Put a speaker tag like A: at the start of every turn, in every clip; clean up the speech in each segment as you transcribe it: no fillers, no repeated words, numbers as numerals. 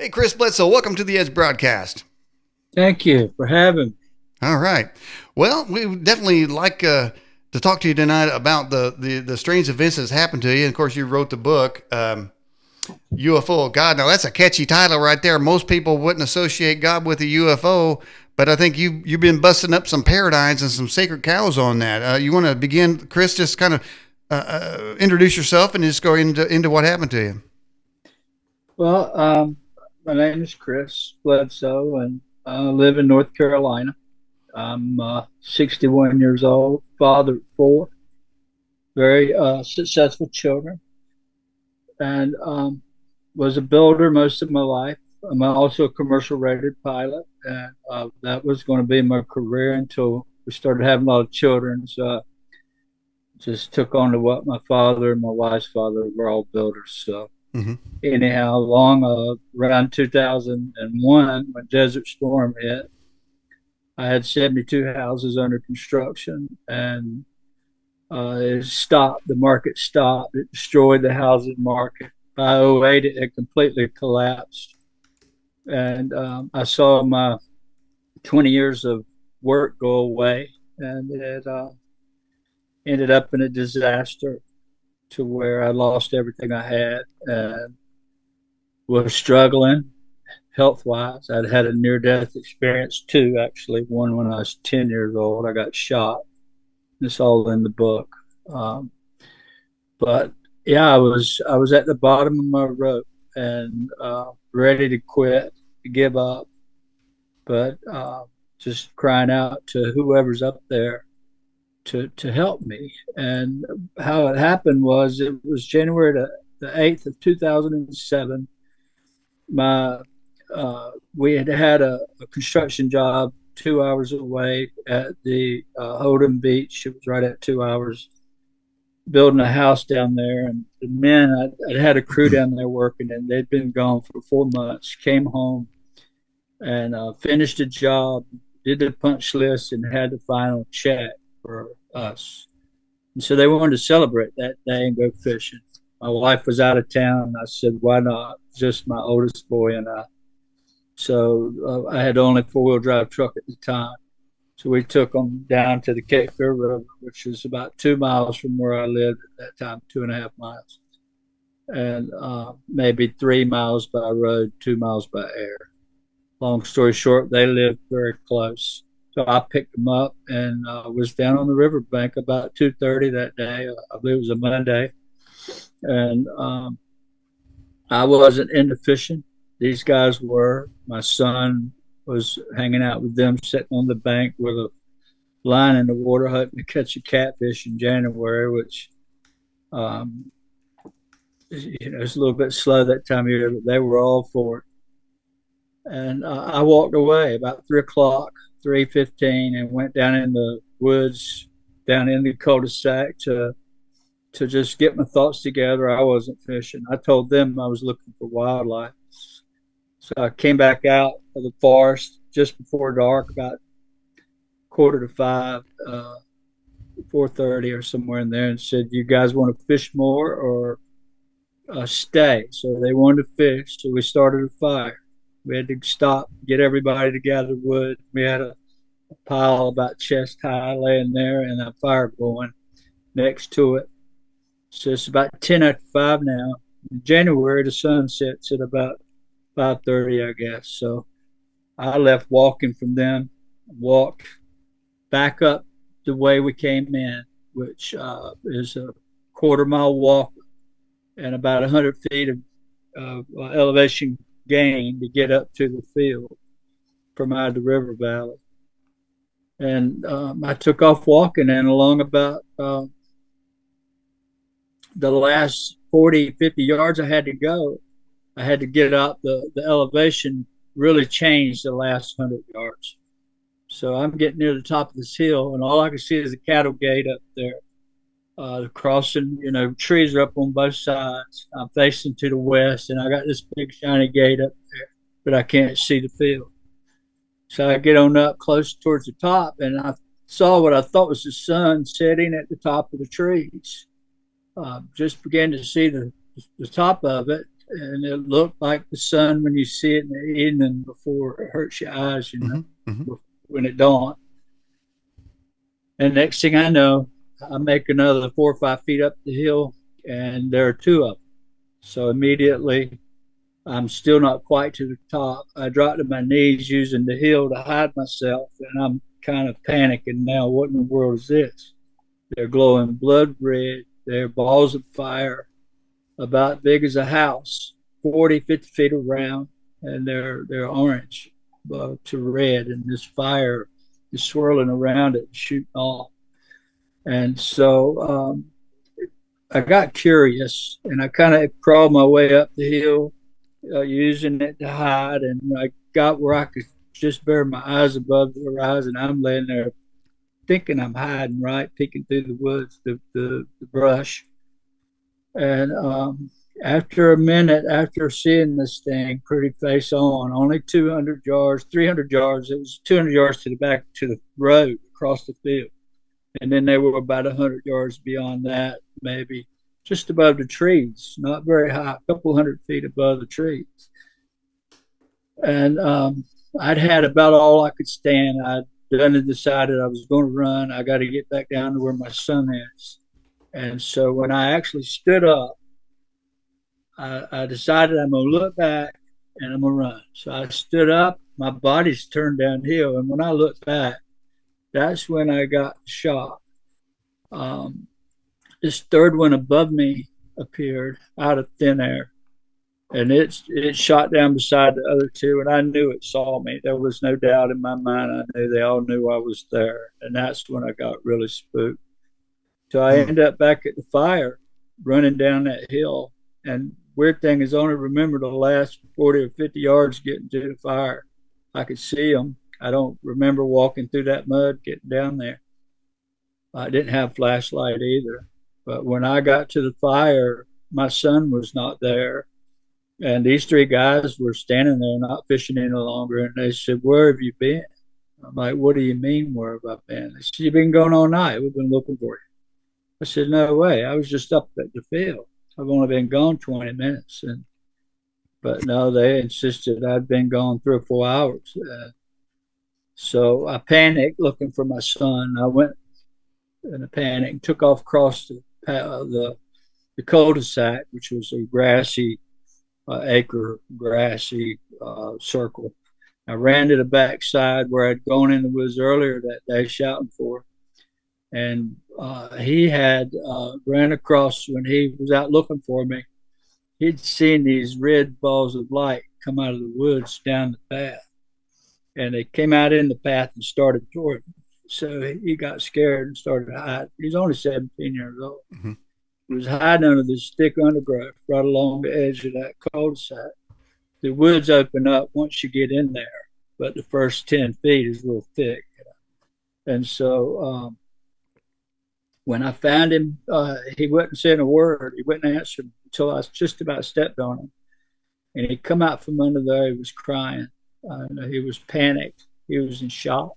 A: Hey, Chris Bledsoe, welcome to the Edge broadcast.
B: Thank you for having me.
A: All right. Well, we would definitely like to talk to you tonight about the strange events that's happened to you. And of course, you wrote the book, UFO of God. Now, that's a catchy title right there. Most people wouldn't associate God with a UFO, but I think you've been busting up some paradigms and some sacred cows on that. You want to begin, Chris, just kind of introduce yourself and just go into what happened to you.
B: Well, my name is Chris Bledsoe, and I live in North Carolina. I'm 61 years old, father of four, very successful children, and was a builder most of my life. I'm also a commercial rated pilot, and that was going to be my career until we started having a lot of children. So I just took on to what my father and my wife's father were all builders. So
A: Mm-hmm.
B: anyhow, along around 2001, when Desert Storm hit, I had 72 houses under construction, and it stopped. The market stopped. It destroyed the housing market. By '08, it had completely collapsed, and I saw my 20 years of work go away, and it ended up in a disaster to where I lost everything I had and was struggling health wise. I'd had a near death experience too, actually. One when I was 10 years old. I got shot. It's all in the book. Um, but yeah, I was at the bottom of my rope and ready to quit, to give up, but just crying out to whoever's up there to help me. And how it happened was it was January the 8th of 2007. My We had had a construction job 2 hours away at the Holden Beach. It was right at 2 hours, building a house down there. And the men, I'd had a crew down there working, and they'd been gone for 4 months. Came home and finished the job, did the punch list, and had the final check for us. And so they wanted to celebrate that day and go fishing. My wife was out of town, and I said, "Why not?" Just my oldest boy and I. So I had only four-wheel drive truck at the time. So we took them down to the Cape Fear River, which is about 2 miles from where I lived at that time, 2.5 miles, and maybe 3 miles by road, 2 miles by air. Long story short, they lived very close. So I picked them up and was down on the riverbank about 2:30 that day. I believe it was a Monday, and I wasn't into fishing. These guys were. My son was hanging out with them, sitting on the bank with a line in the water, hoping to catch a catfish in January, which um, it's a little bit slow that time of year, but they were all for it. And I walked away about 3 o'clock, 3:15, and went down in the woods, down in the cul-de-sac to just get my thoughts together. I wasn't fishing. I told them I was looking for wildlife. So I came back out of the forest just before dark, about quarter to five, 4:30 or somewhere in there, and said, "You guys want to fish more or stay?" So they wanted to fish. So we started a fire. We had to stop, get everybody to gather wood. We had a pile about chest high laying there and a fire going next to it. So it's about 10 after 5 now. In January, the sun sets at about 5:30, I guess. So I left walking from them, walked back up the way we came in, which is a quarter-mile walk and about 100 feet of elevation gain to get up to the field from out of the river valley. And I took off walking, and along about the last 40, 50 yards I had to go, I had to get up. The elevation really changed the last 100 yards. So I'm getting near the top of this hill, and all I can see is a cattle gate up there. Crossing, trees are up on both sides. I'm facing to the west, and I got this big shiny gate up there, but I can't see the field. So I get on up close towards the top, and I saw what I thought was the sun setting at the top of the trees. Just began to see the top of it, and it looked like the sun when you see it in the evening before it hurts your eyes,
A: Mm-hmm. Mm-hmm.
B: when it dawned. And next thing I know, I make another 4 or 5 feet up the hill, and there are two of them. So immediately, I'm still not quite to the top. I drop to my knees using the hill to hide myself, and I'm kind of panicking now. What in the world is this? They're glowing blood red. They're balls of fire about big as a house, 40, 50 feet around, and they're orange to red, and this fire is swirling around it, shooting off. And so I got curious, and I kind of crawled my way up the hill, using it to hide, and I got where I could just bear my eyes above the horizon. I'm laying there thinking I'm hiding, right, peeking through the woods, the brush. And after a minute, after seeing this thing pretty face on, only 200 yards, 300 yards, it was 200 yards to the back to the road across the field. And then they were about 100 yards beyond that, maybe just above the trees, not very high, a couple 100 feet above the trees. And I'd had about all I could stand. I'd done and decided I was going to run. I got to get back down to where my son is. And so when I actually stood up, I decided I'm going to look back and I'm going to run. So I stood up, my body's turned downhill. And when I looked back, that's when I got shot. Um, this third one above me appeared out of thin air, and it shot down beside the other two, and I knew it saw me. There was no doubt in my mind. I knew they all knew I was there, and that's when I got really spooked. So I
A: Hmm.
B: ended up back at the fire, running down that hill. And weird thing is, I only remember the last 40 or 50 yards getting to the fire. I could see them. I don't remember walking through that mud, getting down there. I didn't have flashlight either. But when I got to the fire, my son was not there. And these three guys were standing there, not fishing any longer. And they said, "Where have you been?" I'm like, "What do you mean, where have I been?" They said, "You've been going all night. We've been looking for you." I said, "No way. I was just up at the field. I've only been gone 20 minutes." But no, they insisted I'd been gone 3 or 4 hours. So I panicked looking for my son. I went in a panic and took off across the cul-de-sac, which was a grassy acre grassy circle. I ran to the backside where I'd gone in the woods earlier that day shouting for, and he had ran across when he was out looking for me. He'd seen these red balls of light come out of the woods down the path, and they came out in the path and started toward me. So he got scared and started hiding. He's only 17 years old.
A: Hmm.
B: He was hiding under this thick undergrowth right along the edge of that cul-de-sac. The woods open up once you get in there, but the first 10 feet is real thick. And so when I found him, he wasn't saying a word. He wouldn't answer until I just about stepped on him. And he come out from under there. He was crying. He was panicked. He was in shock.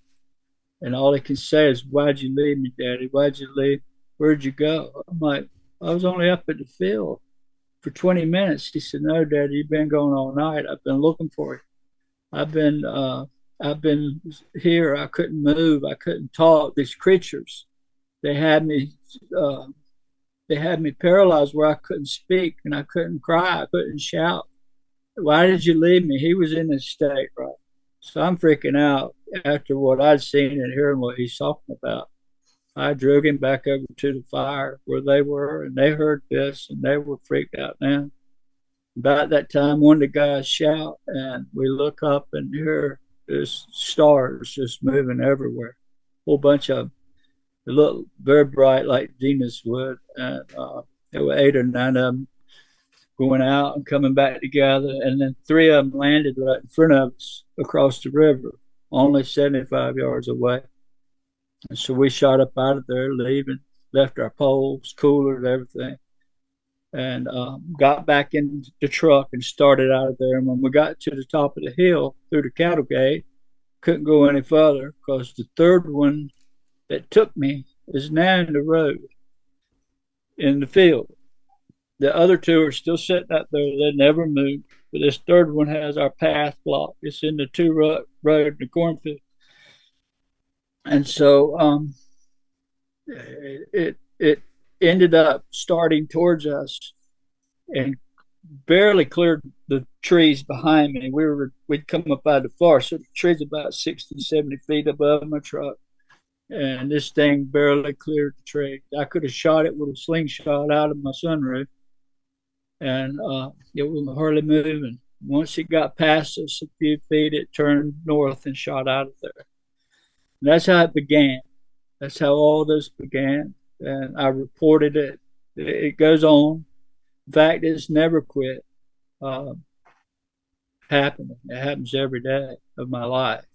B: And all he can say is, "Why'd you leave me, Daddy? Why'd you leave? Where'd you go?" I'm like, "I was only up at the field for 20 minutes." He said, "No, Daddy, you've been going all night. I've been looking for you. I've been I've been here. I couldn't move. I couldn't talk. These creatures, they had me uh, they had me paralyzed where I couldn't speak and I couldn't cry. I couldn't shout. Why did you leave me?" He was in this state, right? So I'm freaking out after what I'd seen and hearing what he's talking about. I drug him back over to the fire where they were, and they heard this, and they were freaked out now. About that time, one of the guys shout, and we look up and hear this stars just moving everywhere. A whole bunch of them. They look very bright, like Venus would, and there were 8 or 9 of them going out and coming back together, and then 3 of them landed right in front of us across the river, only 75 yards away. And so we shot up out of there, leaving, left our poles, coolers, everything, and got back in the truck and started out of there. And when we got to the top of the hill through the cattle gate, couldn't go any further because the third one that took me is now in the road in the field. The other two are still sitting out there. They never moved. But this third one has our path blocked. It's in the road in the cornfield. And so it ended up starting towards us and barely cleared the trees behind me. We'd come up out of the forest, so the tree's about 60, 70 feet above my truck. And this thing barely cleared the tree. I could have shot it with a slingshot out of my sunroof, and it was hardly moving. Once it got past us a few feet, it turned north and shot out of there. And that's how it began. That's how all this began. And I reported it. It goes on. In fact, it's never quit uh, happening. It happens every day of my life.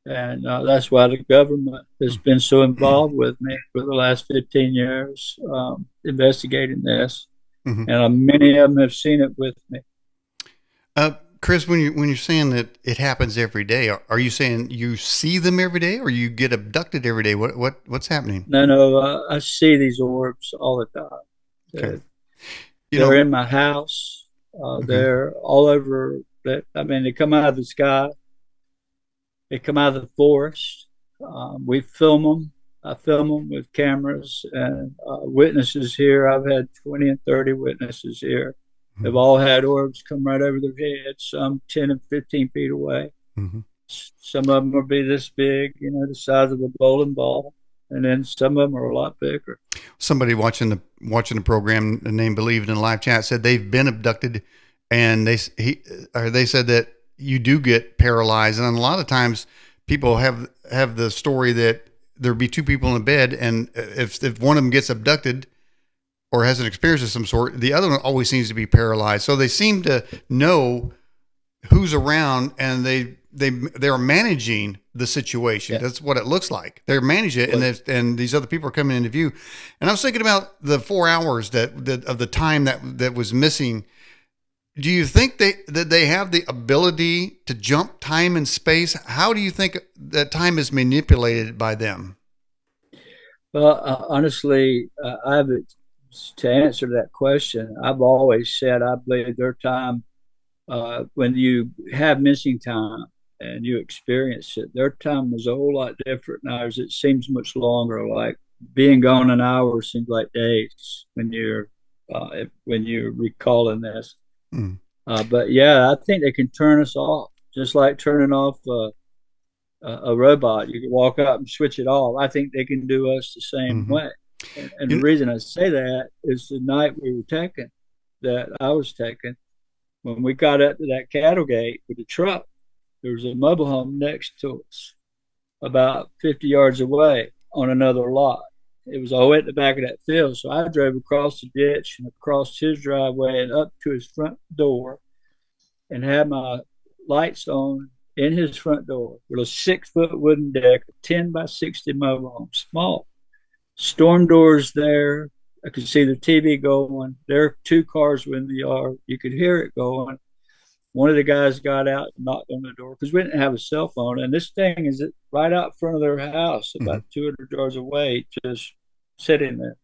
B: And that's why the government has been so involved with me for the last 15 years investigating this.
A: Mm-hmm.
B: And many of them have seen it with me.
A: Chris, when you're saying that it happens every day, are you saying you see them every day, or you get abducted every day? What's happening?
B: No, I see these orbs all the time.
A: Okay.
B: They're in my house.
A: Mm-hmm.
B: They're all over. They come out of the sky. They come out of the forest. We film them. I film them with cameras and witnesses here. I've had 20 and 30 witnesses here. Mm-hmm. They've all had orbs come right over their heads, some 10 and 15 feet away.
A: Mm-hmm.
B: Some of them will be this big, the size of a bowling ball. And then some of them are a lot bigger.
A: Somebody watching the program named Believe in Live Chat said they've been abducted, and they said that you do get paralyzed, and a lot of times people have the story that there'd be two people in a bed, and if one of them gets abducted or has an experience of some sort, the other one always seems to be paralyzed. So they seem to know who's around, and they're managing the situation. Yeah. That's what it looks like. They're managing it, and these other people are coming into view. And I was thinking about the 4 hours that of the time that was missing. Do you think that they have the ability to jump time and space? How do you think that time is manipulated by them?
B: Well, honestly, to answer that question, I've always said I believe their time, when you have missing time and you experience it, their time is a whole lot different than ours. It seems much longer. Like being gone an hour seems like days when you're recalling this. Mm. But yeah, I think they can turn us off, just like turning off a robot. You can walk up and switch it off. I think they can do us the same way. And the reason I say that is the night that I was taken, when we got up to that cattle gate with the truck, there was a mobile home next to us, about 50 yards away on another lot. It was all at the back of that field. So I drove across the ditch and across his driveway and up to his front door and had my lights on in his front door with a 6-foot wooden deck, a 10 by 60 mobile home, small. Storm doors there. I could see the TV going. There, 2 cars were in the yard. You could hear it going. One of the guys got out and knocked on the door because we didn't have a cell phone. And this thing is right out front of their house, about 200 yards away, just sitting there.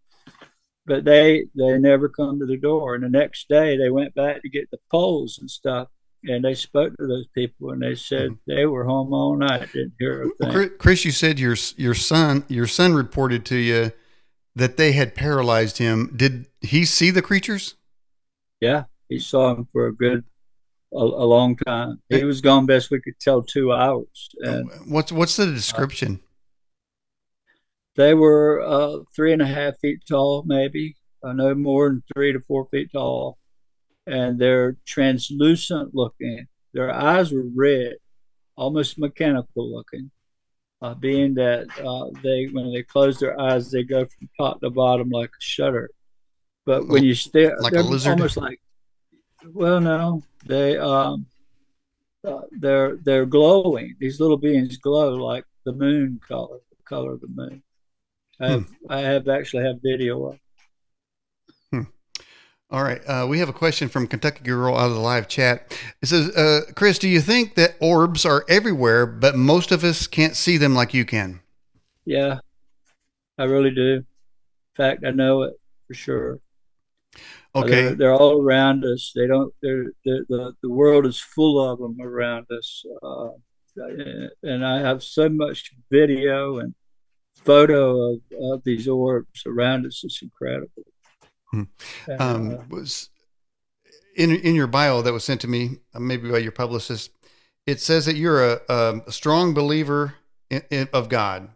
B: But they never come to the door. And the next day, they went back to get the poles and stuff. And they spoke to those people, and they said they were home all night. Didn't hear a thing.
A: Well, Chris, you said your son reported to you that they had paralyzed him. Did he see the creatures?
B: Yeah, he saw them for a long time. He was gone, best we could tell, 2 hours. And
A: what's the description?
B: They were 3.5 feet tall, maybe no more than 3 to 4 feet tall. And they're translucent looking. Their eyes were red, almost mechanical looking, being that when they close their eyes, they go from top to bottom like a shutter. But when you stare,
A: like
B: they're
A: a lizard?
B: almost like, well, no, they're glowing. These little beings glow like the moon color, the color of the moon. I actually have video of.
A: All right. We have a question from Kentucky Girl out of the live chat. It says, Chris, do you think that orbs are everywhere, but most of us can't see them like you can?
B: Yeah, I really do. In fact, I know it for sure.
A: Okay.
B: They're all around us. They don't. The world is full of them around us, and I have so much video and photo of these orbs around us. It's incredible.
A: Hmm.
B: And
A: Was in your bio that was sent to me, maybe by your publicist, it says that you're a strong believer of God.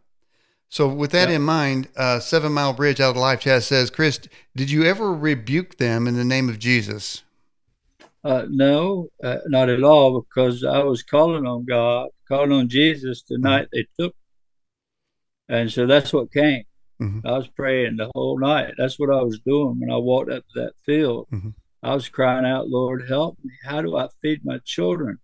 A: So with that
B: yeah,
A: in mind, 7 Mile Bridge out of the live chat says, Chris, did you ever rebuke them in the name of Jesus?
B: no, not at all, because I was calling on God, calling on Jesus the
A: Hmm.
B: night they took, and so that's what came.
A: Hmm.
B: I was praying the whole night. That's what I was doing when I walked up to that field.
A: Hmm.
B: I was crying out, Lord, help me. How do I feed my children?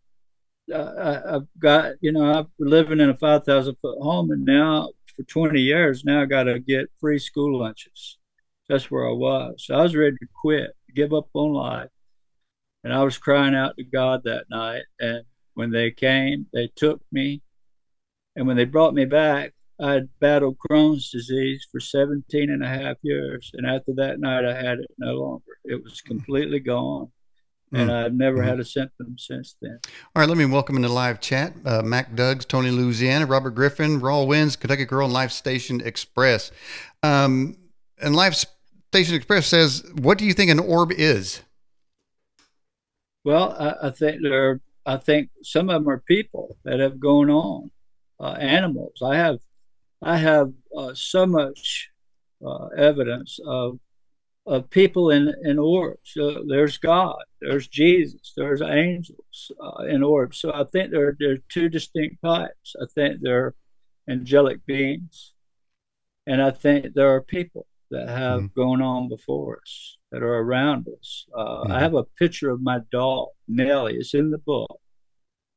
B: I've got, I'm living in a 5,000 foot home, and now for 20 years, now I got to get free school lunches. That's where I was. So I was ready to quit, give up on life. And I was crying out to God that night. And when they came, they took me. And when they brought me back, I had battled Crohn's disease for 17 and a half years. And after that night, I had it no longer. It was completely gone. And I've never
A: Mm-hmm.
B: had a symptom since then.
A: All right, let me welcome into live chat Mac Duggs, Tony Louisiana, Robert Griffin, Raw Winds, Kentucky Girl, and Life Station Express. And Life Station Express says, what do you think an orb is?
B: Well, I think some of them are people that have gone on, animals. I have so much evidence of people in orbs. So there's God, there's Jesus, there's angels in orbs. So I think there are two distinct types. I think they're angelic beings, and I think there are people that have
A: Mm-hmm.
B: gone on before us that are around us. I
A: Mm-hmm.
B: have a picture of my dog Nellie. It's in the book.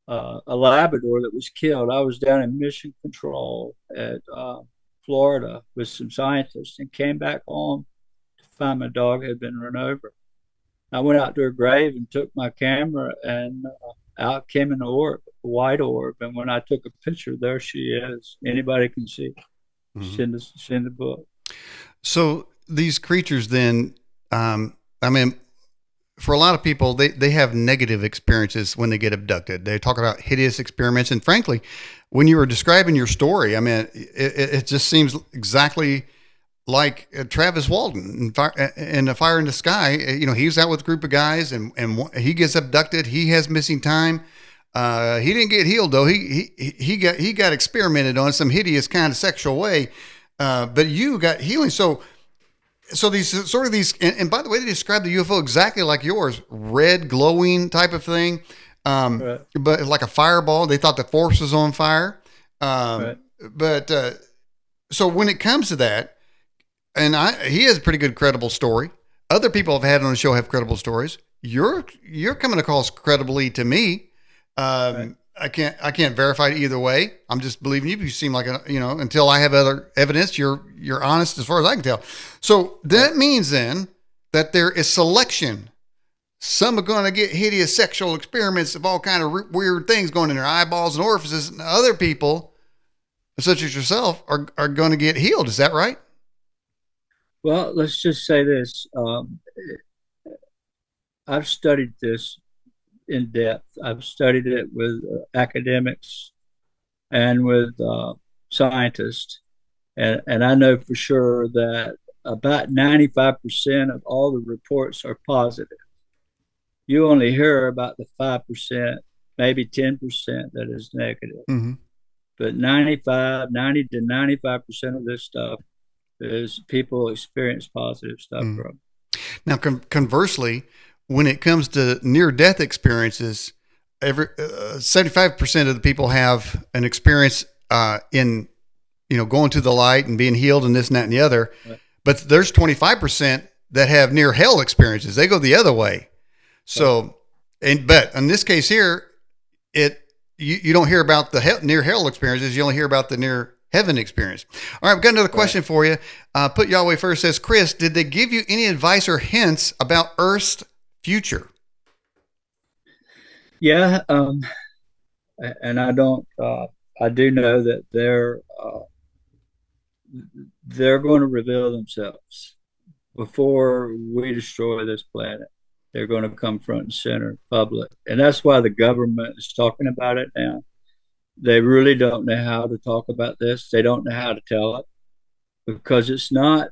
B: A Labrador that was killed. I was down in Mission Control at Florida with some scientists and came back home to find my dog had been run over. I went out to her grave and took my camera, and out came an orb, a white orb. And when I took a picture, there she is. Anybody can see.
A: Mm-hmm.
B: It's in the book.
A: So these creatures then, I mean, for a lot of people, they have negative experiences when they get abducted. They talk about hideous experiments. And frankly, when you were describing your story, I mean, it just seems exactly like Travis Walton in A Fire in the Sky. You know, he was out with a group of guys and he gets abducted. He has missing time. He didn't get healed though. He got experimented on some hideous kind of sexual way. But you got healing. So these sort of these, and by the way, they describe the UFO exactly like yours, red glowing type of thing,
B: Right.
A: but like a fireball. They thought the force was on fire.
B: Right.
A: But so when it comes to that, and he has a pretty good credible story. Other people I've had on the show have credible stories. You're coming across credibly to me.
B: Right.
A: I can't verify it either way. I'm just believing you. You seem like until I have other evidence, you're honest as far as I can tell. So that
B: Right.
A: means then that there is selection. Some are going to get hideous sexual experiments of all kind of weird things going in their eyeballs and orifices, and other people, such as yourself, are going to get healed. Is that right?
B: Well, let's just say this. I've studied this in depth. I've studied it with academics and with scientists. And I know for sure that about 95% of all the reports are positive. You only hear about the 5%, maybe 10% that is negative.
A: Mm-hmm.
B: But 90 to 95% of this stuff is people experience positive stuff
A: Mm-hmm.
B: from.
A: Now, conversely, when it comes to near-death experiences, 75% of the people have an experience in going to the light and being healed and this and that and the other.
B: Right.
A: But there's 25% that have near hell experiences. They go the other way. So, but in this case here, you don't hear about the near hell experiences. You only hear about the near heaven experience. All right, we've got another question for you. Put Yahweh first. Says, Chris, did they give you any advice or hints about Earth's future?
B: Yeah, and I don't. I do know that they're going to reveal themselves. before we destroy this planet. They're going to come front and center, public. And that's why the government is talking about it now. They really don't know how to talk about this. They don't know how to tell it because it's not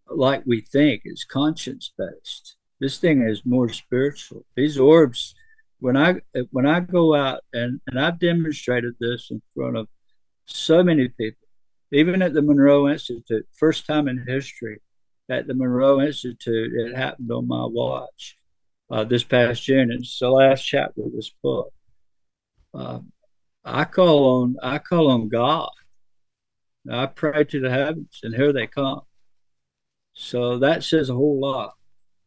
B: like we think. It's conscience based. This thing is more spiritual. These orbs, when I go out and I've demonstrated this in front of so many people, even at the Monroe Institute, first time in history at the Monroe Institute, it happened on my watch this past June. It's the last chapter of this book. Uh, I call on God. I pray to the heavens, and here they come. So that says a whole lot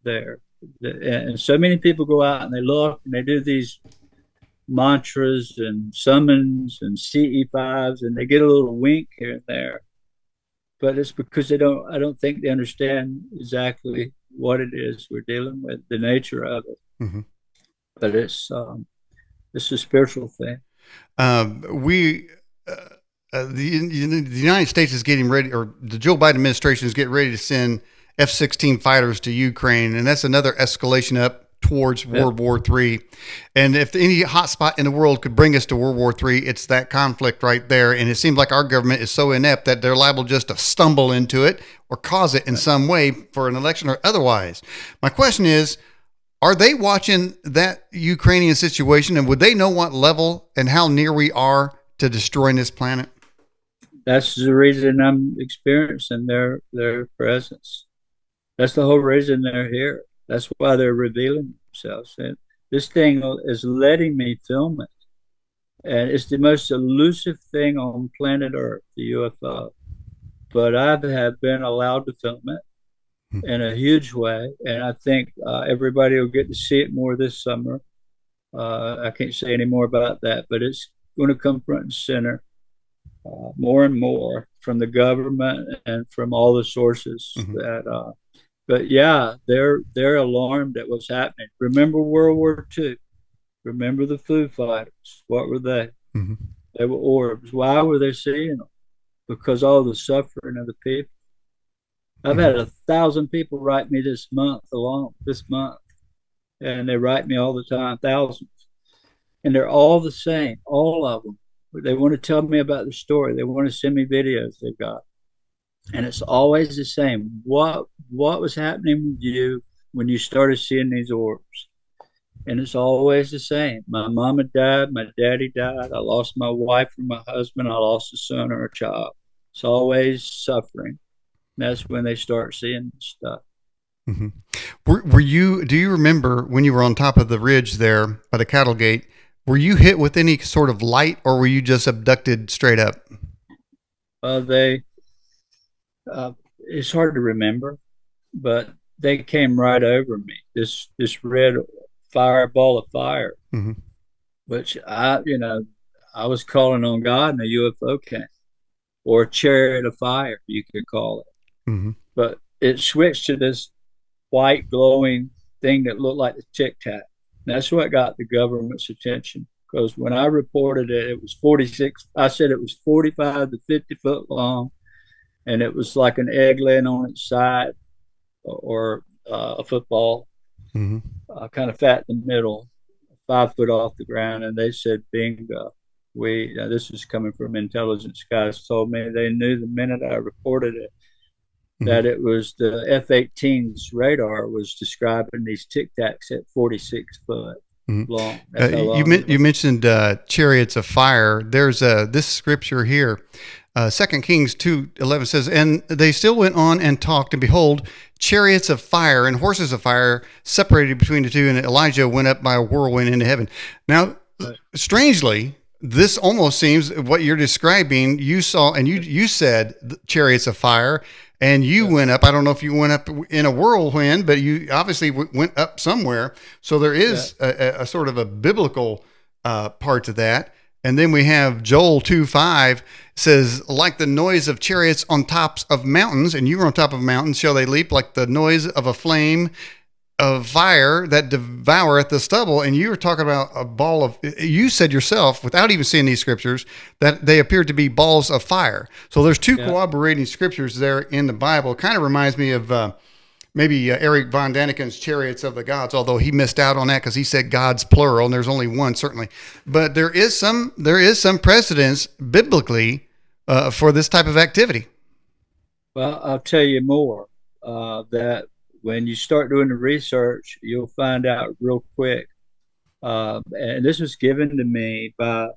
B: there. And so many people go out and they look and they do these mantras and summons and CE5s, and they get a little wink here and there. But it's because I don't think they understand exactly what it is we're dealing with, the nature of it.
A: Mm-hmm.
B: But it's a spiritual thing.
A: The United States is getting ready, or the Joe Biden administration is getting ready to send F-16 fighters to Ukraine, and that's another escalation up towards World War III. And if any hotspot in the world could bring us to World War III, it's that conflict right there. And it seems like our government is so inept that they're liable just to stumble into it or cause it in some way for an election or otherwise. My question is, are they watching that Ukrainian situation, and would they know what level and how near we are to destroying this planet?
B: That's the reason I'm experiencing their presence. That's the whole reason they're here. That's why they're revealing themselves. And this thing is letting me film it. And it's the most elusive thing on planet Earth, the UFO. But I have been allowed to film it in a huge way. And I think everybody will get to see it more this summer. I can't say any more about that, but it's going to come front and center more and more from the government and from all the sources that but yeah, they're alarmed at what's happening. Remember World War II. Remember the Foo Fighters. What were they? Mm-hmm. They were orbs. Why were they seeing them? Because all the suffering of the people. I've had 1,000 people write me this month, and they write me all the time, thousands, and they're all the same, all of them. They want to tell me about the story. They want to send me videos they've got. And it's always the same. What was happening with you when you started seeing these orbs? And it's always the same. My mama died. My daddy died. I lost my wife or my husband. I lost a son or a child. It's always suffering. And that's when they start seeing this stuff.
A: Mm-hmm. Do you remember when you were on top of the ridge there by the cattle gate, were you hit with any sort of light, or were you just abducted straight up?
B: It's hard to remember, but they came right over me. This red ball of fire, which I was calling on God, and a UFO came, or a chariot of fire, you could call it. Mm-hmm. But it switched to this white glowing thing that looked like a Tic Tac. That's what got the government's attention, because when I reported it, it was 46. I said it was 45 to 50 foot long. And it was like an egg laying on its side, or a football, kind of fat in the middle, 5 foot off the ground. And they said, bingo. This was coming from intelligence guys, told me they knew the minute I reported it that it was the F-18's radar was describing these Tic Tacs at 46 foot long.
A: You mentioned chariots of fire. There's this scripture here. 2 Kings 2:11 says, and they still went on and talked, and behold, chariots of fire and horses of fire separated between the two, and Elijah went up by a whirlwind into heaven. Now, strangely, this almost seems what you're describing. You saw, and you said chariots of fire, and you went up. I don't know if you went up in a whirlwind, but you obviously went up somewhere. So there is a sort of a biblical part to that. And then we have Joel 2:5 says, like the noise of chariots on tops of mountains, and you were on top of mountains, shall they leap, like the noise of a flame of fire that devoureth the stubble. And you were talking about a ball of, you said yourself, without even seeing these scriptures, that they appeared to be balls of fire. So there's two corroborating scriptures there in the Bible. It kind of reminds me of maybe Eric von Daniken's Chariots of the Gods, although he missed out on that because he said God's plural, and there's only one certainly. But there is some precedence biblically for this type of activity.
B: Well, I'll tell you more. That when you start doing the research, you'll find out real quick. And this was given to me by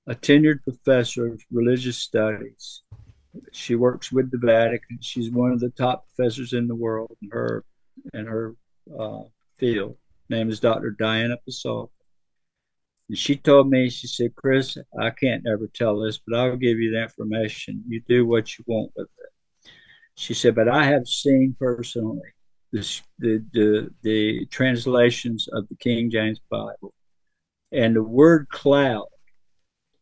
B: a tenured professor of religious studies. She works with the Vatican. She's one of the top professors in the world in her field. Her name is Dr. Diana Pasol. And she told me, she said, Chris, I can't ever tell this, but I'll give you the information. You do what you want with it. She said, but I have seen personally the translations of the King James Bible. And the word cloud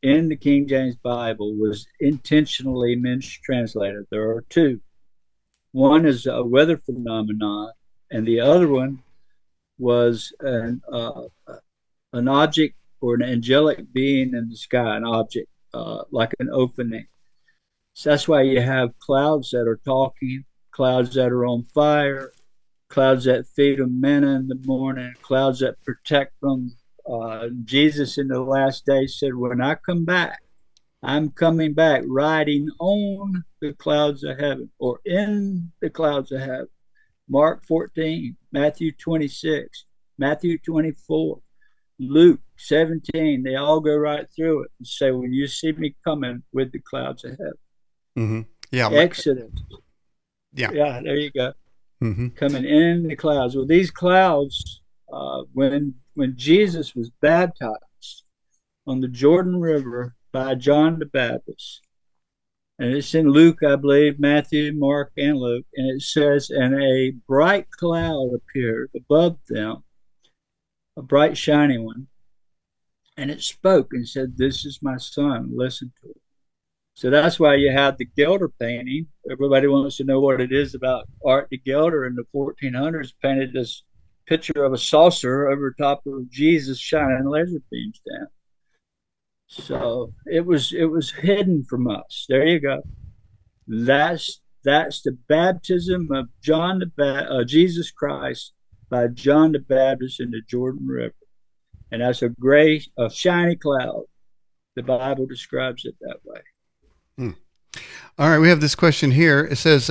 B: in the King James Bible was intentionally mistranslated. There are two. One is a weather phenomenon, and the other one was an object or an angelic being in the sky, an object like an opening. So that's why you have clouds that are talking, clouds that are on fire, clouds that feed them manna in the morning, clouds that protect them. Jesus in the last days said, when I come back, I'm coming back riding on the clouds of heaven or in the clouds of heaven. Mark 14, Matthew 26, Matthew 24, Luke 17, they all go right through it and say, when you see me coming with the clouds of heaven.
A: Mm-hmm. Yeah.
B: Exodus.
A: Yeah.
B: Yeah, there you go.
A: Mm-hmm.
B: Coming in the clouds. Well, these clouds, when Jesus was baptized on the Jordan River by John the Baptist, and it's in Luke, I believe, Matthew, Mark, and Luke, and it says, and a bright cloud appeared above them, a bright, shiny one, and it spoke and said, this is my son, listen to it. So that's why you have the Gelder painting. Everybody wants to know what it is about Art de Gelder in the 1400s, painted this picture of a saucer over top of Jesus shining laser beams down. So it was hidden from us. There you go. That's the baptism of Jesus Christ by John the Baptist in the Jordan River, and that's a shiny cloud. The Bible describes it that way.
A: All right, we have this question here. It says,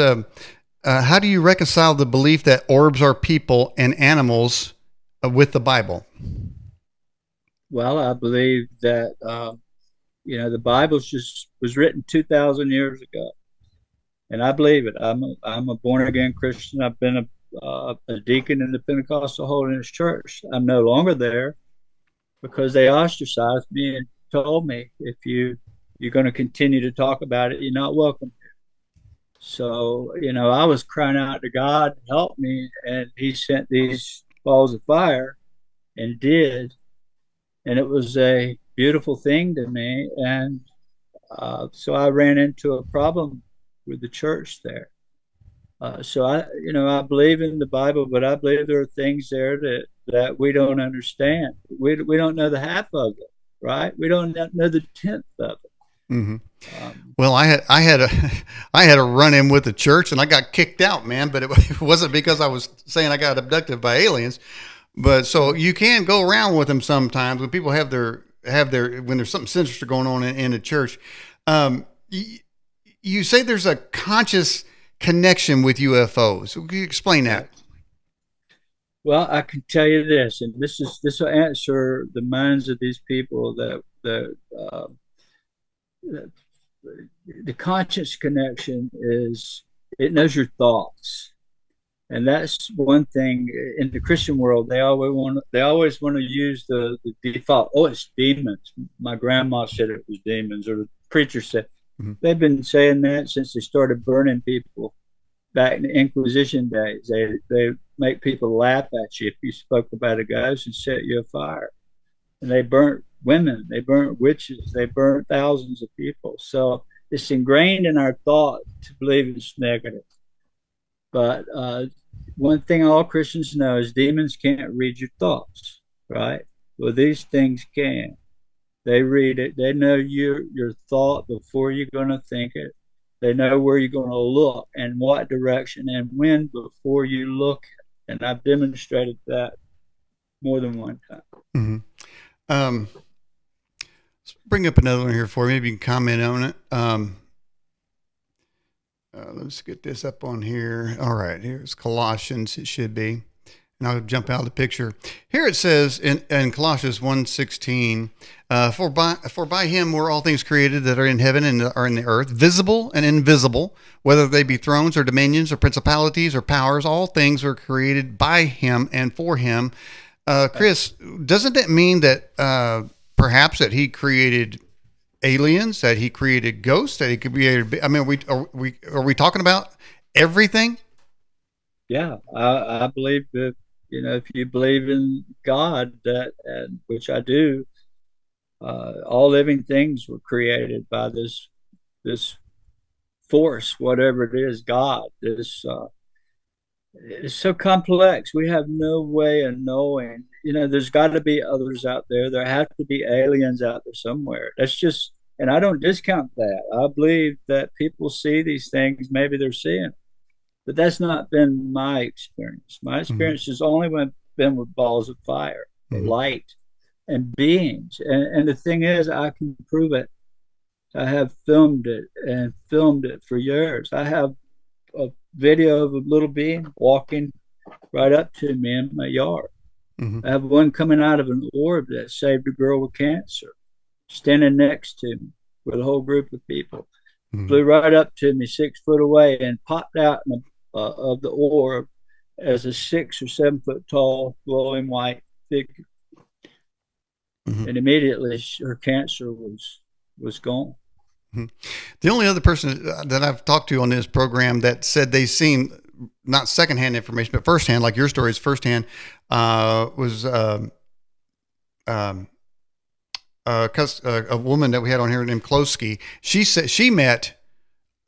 A: how do you reconcile the belief that orbs are people and animals with the Bible?
B: Well, I believe that, the Bible was written 2,000 years ago, and I believe it. I'm a born again Christian. I've been a deacon in the Pentecostal Holiness Church. I'm no longer there because they ostracized me and told me, if you're going to continue to talk about it, you're not welcome. So, I was crying out to God, help me. And he sent these balls of fire and did. And it was a beautiful thing to me. And so I ran into a problem with the church there. So I believe in the Bible, but I believe there are things there that we don't understand. We don't know the half of it, right? We don't know the 10th of it.
A: Mm-hmm. Well, I had a run in with the church and I got kicked out, man, but it wasn't because I was saying I got abducted by aliens. But so you can go around with them sometimes when people have their when there's something sinister going on in a church. You say there's a conscious connection with UFOs. Can you explain that?
B: Well, I can tell you this, and this will answer the minds of these people that the conscious connection is, it knows your thoughts. And that's one thing in the Christian world. They always want to use the default. Oh, it's demons. My grandma said it was demons, or the preacher said. Mm-hmm. They've been saying that since they started burning people back in the Inquisition days. They make people laugh at you if you spoke about a ghost and set you afire. And they burnt women, they burnt witches, they burnt thousands of people. So it's ingrained in our thought to believe it's negative. But one thing all Christians know is demons can't read your thoughts, right? Well, these things can. They read it. They know your thought before you're going to think it. They know where you're going to look and what direction and when before you look. And I've demonstrated that more than one time.
A: Mm-hmm. Um, let's bring up another one here for you. Maybe you can comment on it. Let's get this up on here. All right, here's Colossians. It should be. And I'll jump out of the picture. Here it says in Colossians 1:16, for by him were all things created that are in heaven and are in the earth, visible and invisible, whether they be thrones or dominions or principalities or powers, all things were created by him and for him. Chris, doesn't that mean that perhaps that he created aliens, that he created ghosts, that he created? I mean, are we talking about everything?
B: Yeah, I believe that, if you believe in God, that, and which I do, all living things were created by this force, whatever it is, God. This it's so complex. We have no way of knowing. There's got to be others out there. There have to be aliens out there somewhere. That's just, and I don't discount that. I believe that people see these things. Maybe they're seeing, but that's not been my experience. My
A: Mm-hmm.
B: experience has only been with balls of fire,
A: Mm-hmm.
B: light, and beings. And the thing is, I can prove it. I have filmed it and filmed it for years. I have a video of a little being walking right up to me in my yard.
A: Mm-hmm.
B: I have one coming out of an orb that saved a girl with cancer, standing next to me with a whole group of people.
A: Mm-hmm.
B: Flew right up to me 6 foot away and popped out of the orb as a 6 or 7 foot tall, glowing white figure.
A: Mm-hmm.
B: And immediately her cancer was gone.
A: Mm-hmm. The only other person that I've talked to on this program that said they seen not secondhand information, but firsthand, like your story is firsthand, was a woman that we had on here named Klosky. She said she met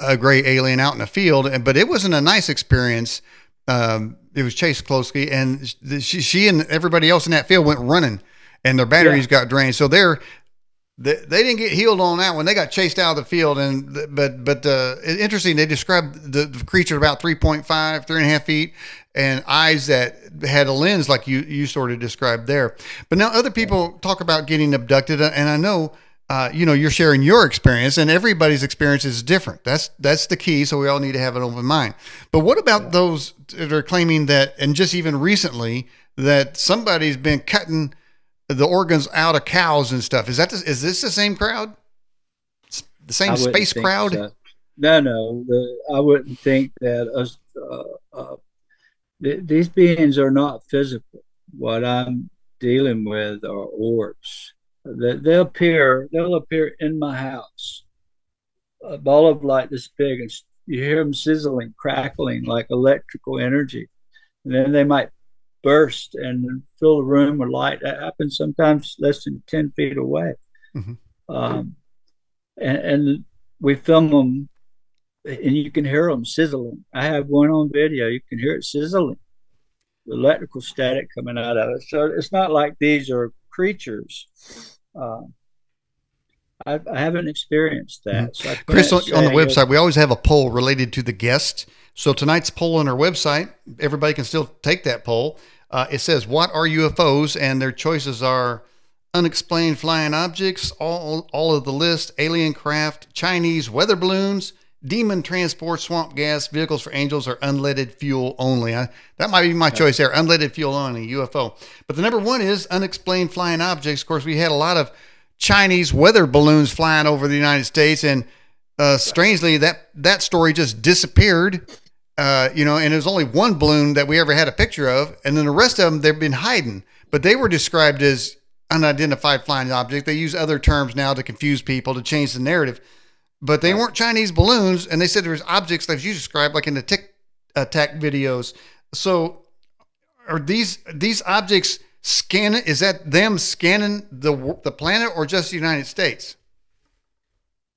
A: a gray alien out in the field, but it wasn't a nice experience. It was Chase Klosky, and she and everybody else in that field went running, and their batteries got drained. So they didn't get healed on that one. They got chased out of the field, but interesting. They described the creature about 3.5 feet, and eyes that had a lens like you sort of described there. But now other people talk about getting abducted, and I know you're sharing your experience, and everybody's experience is different. That's the key. So we all need to have an open mind. But what about those that are claiming that, and just even recently, that somebody's been cutting the organs out of cows and stuff? Is this the same crowd? The same space crowd? So.
B: No. I wouldn't think that us. These beings are not physical. What I'm dealing with are orbs. They'll appear in my house. A ball of light this big, and you hear them sizzling, crackling like electrical energy, and then they might burst and fill the room with light. That happens sometimes less than 10 feet away. Mm-hmm. And we film them, and you can hear them sizzling. I have one on video. You can hear it sizzling, the electrical static coming out of it. So it's not like these are creatures. I haven't experienced that.
A: Mm-hmm. So Chris, on the website, we always have a poll related to the guest. So tonight's poll on our website, everybody can still take that poll. It says, what are UFOs? And their choices are unexplained flying objects, all of the list, alien craft, Chinese weather balloons, demon transport, swamp gas, vehicles for angels, or unleaded fuel only. That might be my choice there, unleaded fuel only, UFO. But the number one is unexplained flying objects. Of course, we had a lot of Chinese weather balloons flying over the United States, and strangely, that story just disappeared. And there's only one balloon that we ever had a picture of, and then the rest of them they've been hiding. But they were described as unidentified flying objects. They use other terms now to confuse people, to change the narrative. But they weren't Chinese balloons, and they said there was objects that you described, like in the Tic Tac videos. So, are these objects scanning? Is that them scanning the planet, or just the United States?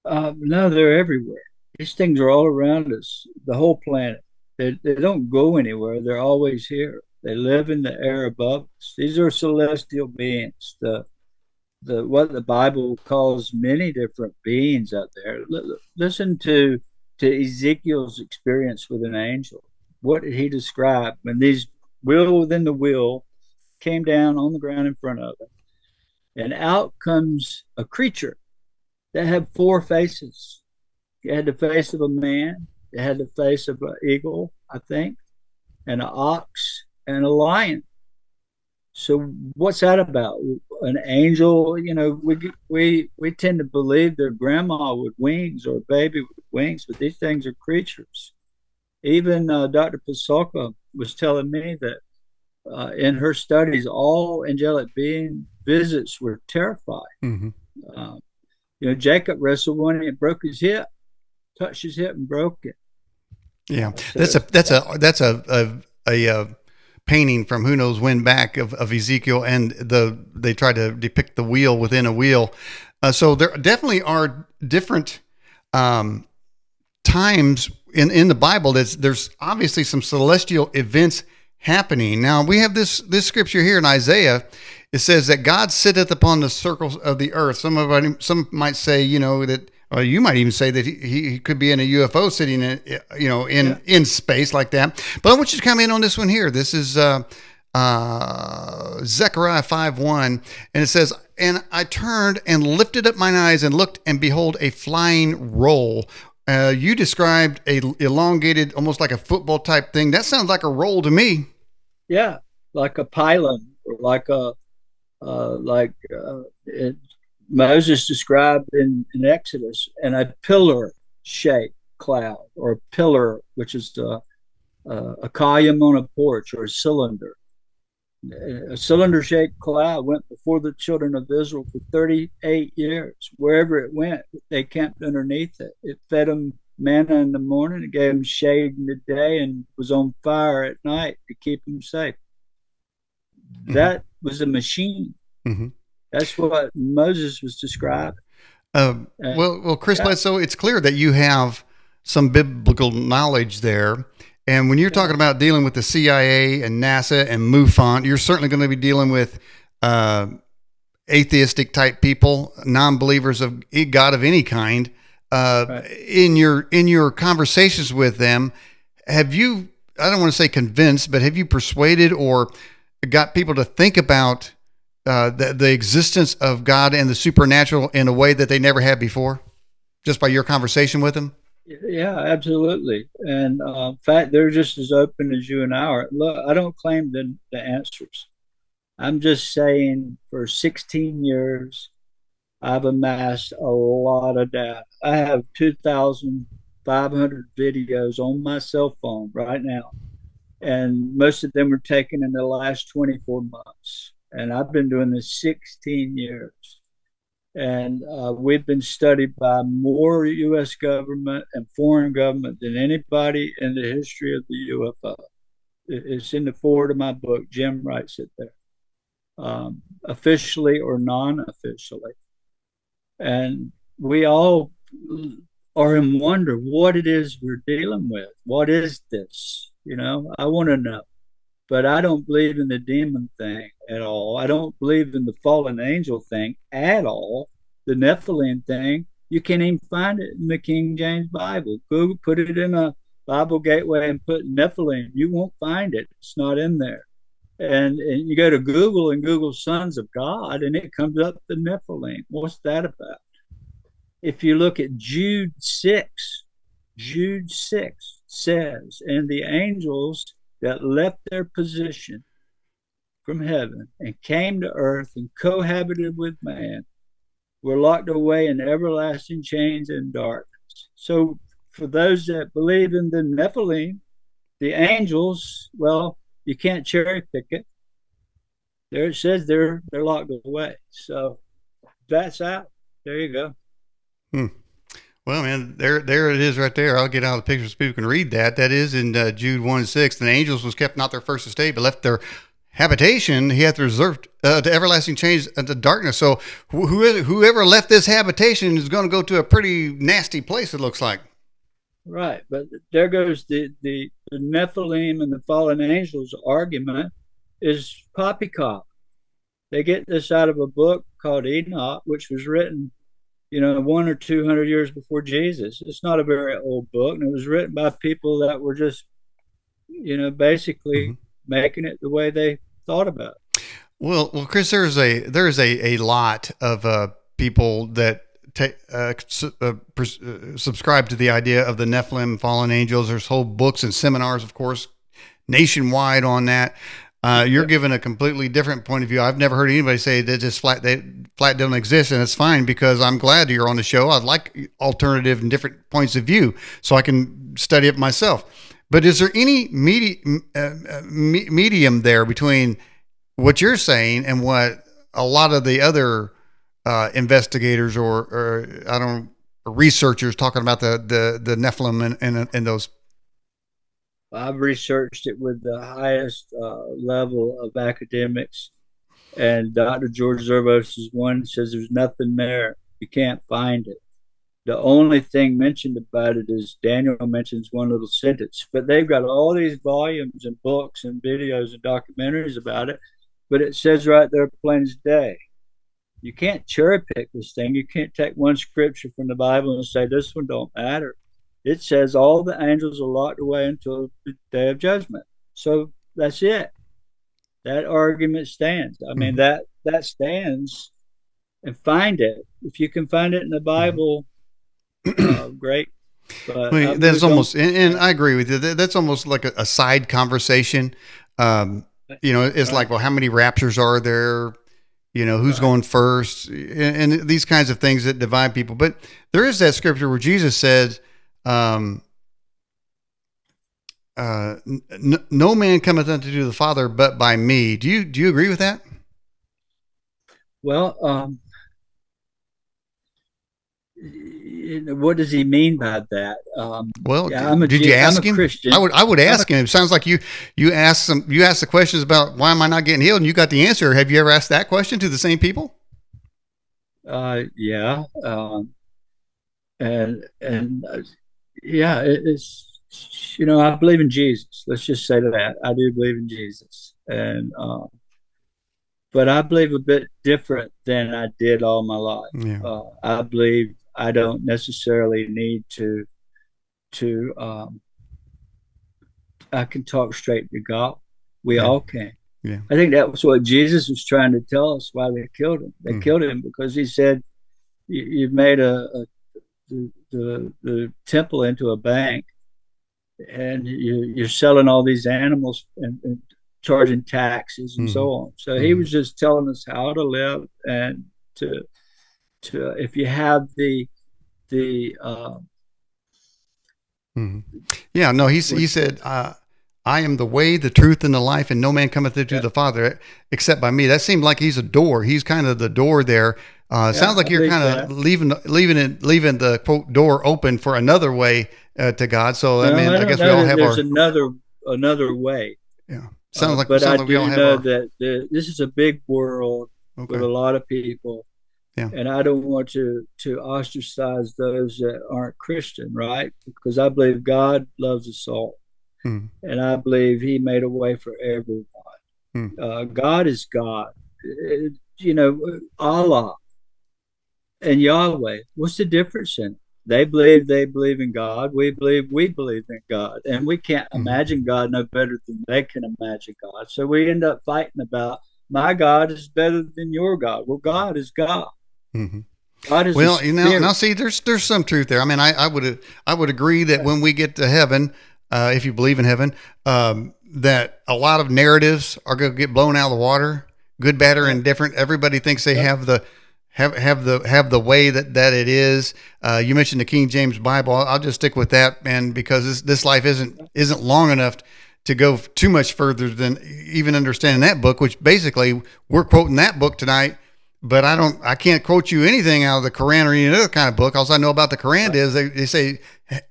B: No, they're everywhere. These things are all around us, the whole planet. They don't go anywhere. They're always here. They live in the air above us. These are celestial beings. What the Bible calls many different beings out there. Listen to to Ezekiel's experience with an angel. What did he describe when these wheel within the wheel came down on the ground in front of him? And out comes a creature that had four faces. It had the face of a man, it had the face of an eagle, I think, and an ox and a lion. So what's that about? An angel? You know, we tend to believe their grandma with wings or a baby with wings, but these things are creatures. Even Dr. Pasolka was telling me that in her studies, all angelic being visits were terrifying. Mm-hmm. You know, Jacob wrestled one and broke his hip, touched his hip and broke it.
A: Yeah, so that's a painting from who knows when back of Ezekiel, and they try to depict the wheel within a wheel. So there definitely are different times in the Bible. There's obviously some celestial events happening. Now we have this scripture here in Isaiah. It says that God sitteth upon the circles of the earth. Some might say, you know, that, or you might even say that he could be in a UFO sitting in, you know, in space like that. But I want you to come in on this one here. This is Zechariah 5:1, and it says, "And I turned and lifted up mine eyes and looked, and behold, a flying roll." You described a elongated, almost like a football type thing. That sounds like a roll to me.
B: Yeah, like a pylon, or like Moses described in Exodus, and a pillar-shaped cloud, or a pillar, which is a column on a porch, or a cylinder. A cylinder-shaped cloud went before the children of Israel for 38 years. Wherever it went, they camped underneath it. It fed them manna in the morning, it gave them shade in the day, and was on fire at night to keep them safe. Mm-hmm. That was a machine. Mm-hmm. That's what Moses was describing.
A: Well, Chris Bledsoe, it's clear that you have some biblical knowledge there. And when you're talking about dealing with the CIA and NASA and MUFON, you're certainly going to be dealing with atheistic type people, non-believers of God of any kind. Right. In your conversations with them, have you, I don't want to say convinced, but have you persuaded or got people to think about the existence of God and the supernatural in a way that they never had before, just by your conversation with them?
B: Yeah, absolutely. And in fact, they're just as open as you and I are. Look, I don't claim the answers. I'm just saying for 16 years, I've amassed a lot of data. I have 2,500 videos on my cell phone right now. And most of them were taken in the last 24 months. And I've been doing this 16 years. And we've been studied by more U.S. government and foreign government than anybody in the history of the UFO. It's in the foreword of my book. Jim writes it there, officially or non-officially. And we all are in wonder what it is we're dealing with. What is this? You know, I want to know. But I don't believe in the demon thing at all. I don't believe in the fallen angel thing at all. The Nephilim thing, you can't even find it in the King James Bible. Google, put it in a Bible gateway and put Nephilim. You won't find it. It's not in there. And you go to Google and Google Sons of God, and it comes up the Nephilim. What's that about? If you look at Jude 6 says, "And the angels that left their position from heaven and came to earth and cohabited with man were locked away in everlasting chains and darkness." So for those that believe in the Nephilim, the angels, well, you can't cherry pick it. There it says they're locked away. So that's out. There you go.
A: Well, man, there it is right there. I'll get out the pictures so people can read that. That is in Jude 1:6. And the angels was kept not their first estate, but left their habitation. He hath reserved to everlasting chains and to darkness. So whoever left this habitation is going to go to a pretty nasty place, it looks like.
B: Right. But there goes the Nephilim and the fallen angels argument is poppycock. They get this out of a book called Enoch, which was written one or 200 years before Jesus. It's not a very old book, and it was written by people that were just, basically
A: Mhm.
B: making it the way they thought about it.
A: Well, Chris, there's a lot of people that subscribe to the idea of the Nephilim, fallen angels. There's whole books and seminars, of course, nationwide on that. You're
B: Yep.
A: given a completely different point of view. I've never heard anybody say they flat don't exist, and it's fine because I'm glad you're on the show. I like alternative and different points of view, so I can study it myself. But is there any medium there between what you're saying and what a lot of the other investigators or I don't researchers talking about the Nephilim and those?
B: I've researched it with the highest level of academics, and Dr. George Zervos is one says there's nothing there. You can't find it. The only thing mentioned about it is Daniel mentions one little sentence, but they've got all these volumes and books and videos and documentaries about it. But it says right there, plain as day. You can't cherry pick this thing. You can't take one scripture from the Bible and say this one don't matter. It says all the angels are locked away until the day of judgment. So that's it. That argument stands. I mean,
A: Mm-hmm.
B: that stands. And find it if you can find it in the Bible. Great, but
A: Well,
B: I
A: that's
B: moved on
A: almost, and
B: from
A: I agree with you. That's almost like a side conversation. Um,
B: that.
A: it's
B: Right,
A: like, well, how many raptures are there? Who's
B: right.
A: going first, and these kinds of things that divide people. But there is that scripture where Jesus said, um, "No man cometh unto the Father but by me." Do you agree with that?
B: Well, what does he mean by that?
A: Well,
B: Yeah,
A: did you
B: I'm
A: ask
B: a
A: him? I
B: Christian.
A: would I would
B: I'm a
A: ask him. It sounds like you asked the questions about why am I not getting healed, and you got the answer. Have you ever asked that question to the same people?
B: yeah, and yeah, it's I believe in Jesus. Let's just say that I do believe in Jesus, and but I believe a bit different than I did all my life.
A: Yeah.
B: I believe I don't necessarily need to I can talk straight to God. We
A: Yeah.
B: all can.
A: Yeah.
B: I think that was what Jesus was trying to tell us why they killed him. They
A: Mm.
B: killed him because he said, "You've made the temple into a bank, and you're selling all these animals and charging taxes and so
A: Mm.
B: on." So he
A: Mm.
B: was just telling us how to live and to if you have the
A: Mm. Yeah. No.
B: what
A: He said, "I am the way, the truth, and the life, and no man cometh into
B: yeah,
A: the Father except by me." That seemed like he's a door. He's kind of the door there.
B: yeah,
A: Sounds like
B: I
A: you're
B: believe
A: kind of
B: that.
A: leaving the quote door open for another way to God. So I
B: No,
A: mean,
B: I
A: I
B: don't
A: guess we
B: know
A: all
B: that
A: have
B: there's
A: our,
B: another way.
A: yeah.
B: But I
A: Sounds like we all
B: do
A: have
B: know
A: our.
B: that this is a big world with
A: Okay.
B: a lot of people,
A: Yeah.
B: and I don't want to ostracize those that aren't Christian, right? Because I believe God loves us all,
A: Mm.
B: and I believe He made a way for everyone.
A: Mm.
B: God is God. Allah and Yahweh. What's the difference in it? They believe in God. We believe in God, and we can't
A: Mm.
B: imagine God no better than they can imagine God. So we end up fighting about my God is better than your God. Well, God is God.
A: Mm-hmm.
B: God is a
A: Well, now
B: spirit.
A: see, there's some truth there. I mean, I would agree that when we get to heaven, if you believe in heaven, that a lot of narratives are going to get blown out of the water, good, bad, or
B: Right.
A: indifferent. Everybody thinks they
B: Yep.
A: have the way that it is. You mentioned the King James Bible. I'll just stick with that, man, because this life isn't long enough to go too much further than even understanding that book. Which basically we're quoting that book tonight, but I can't quote you anything out of the Quran or any other kind of book. All I know about the Quran
B: Right.
A: is they say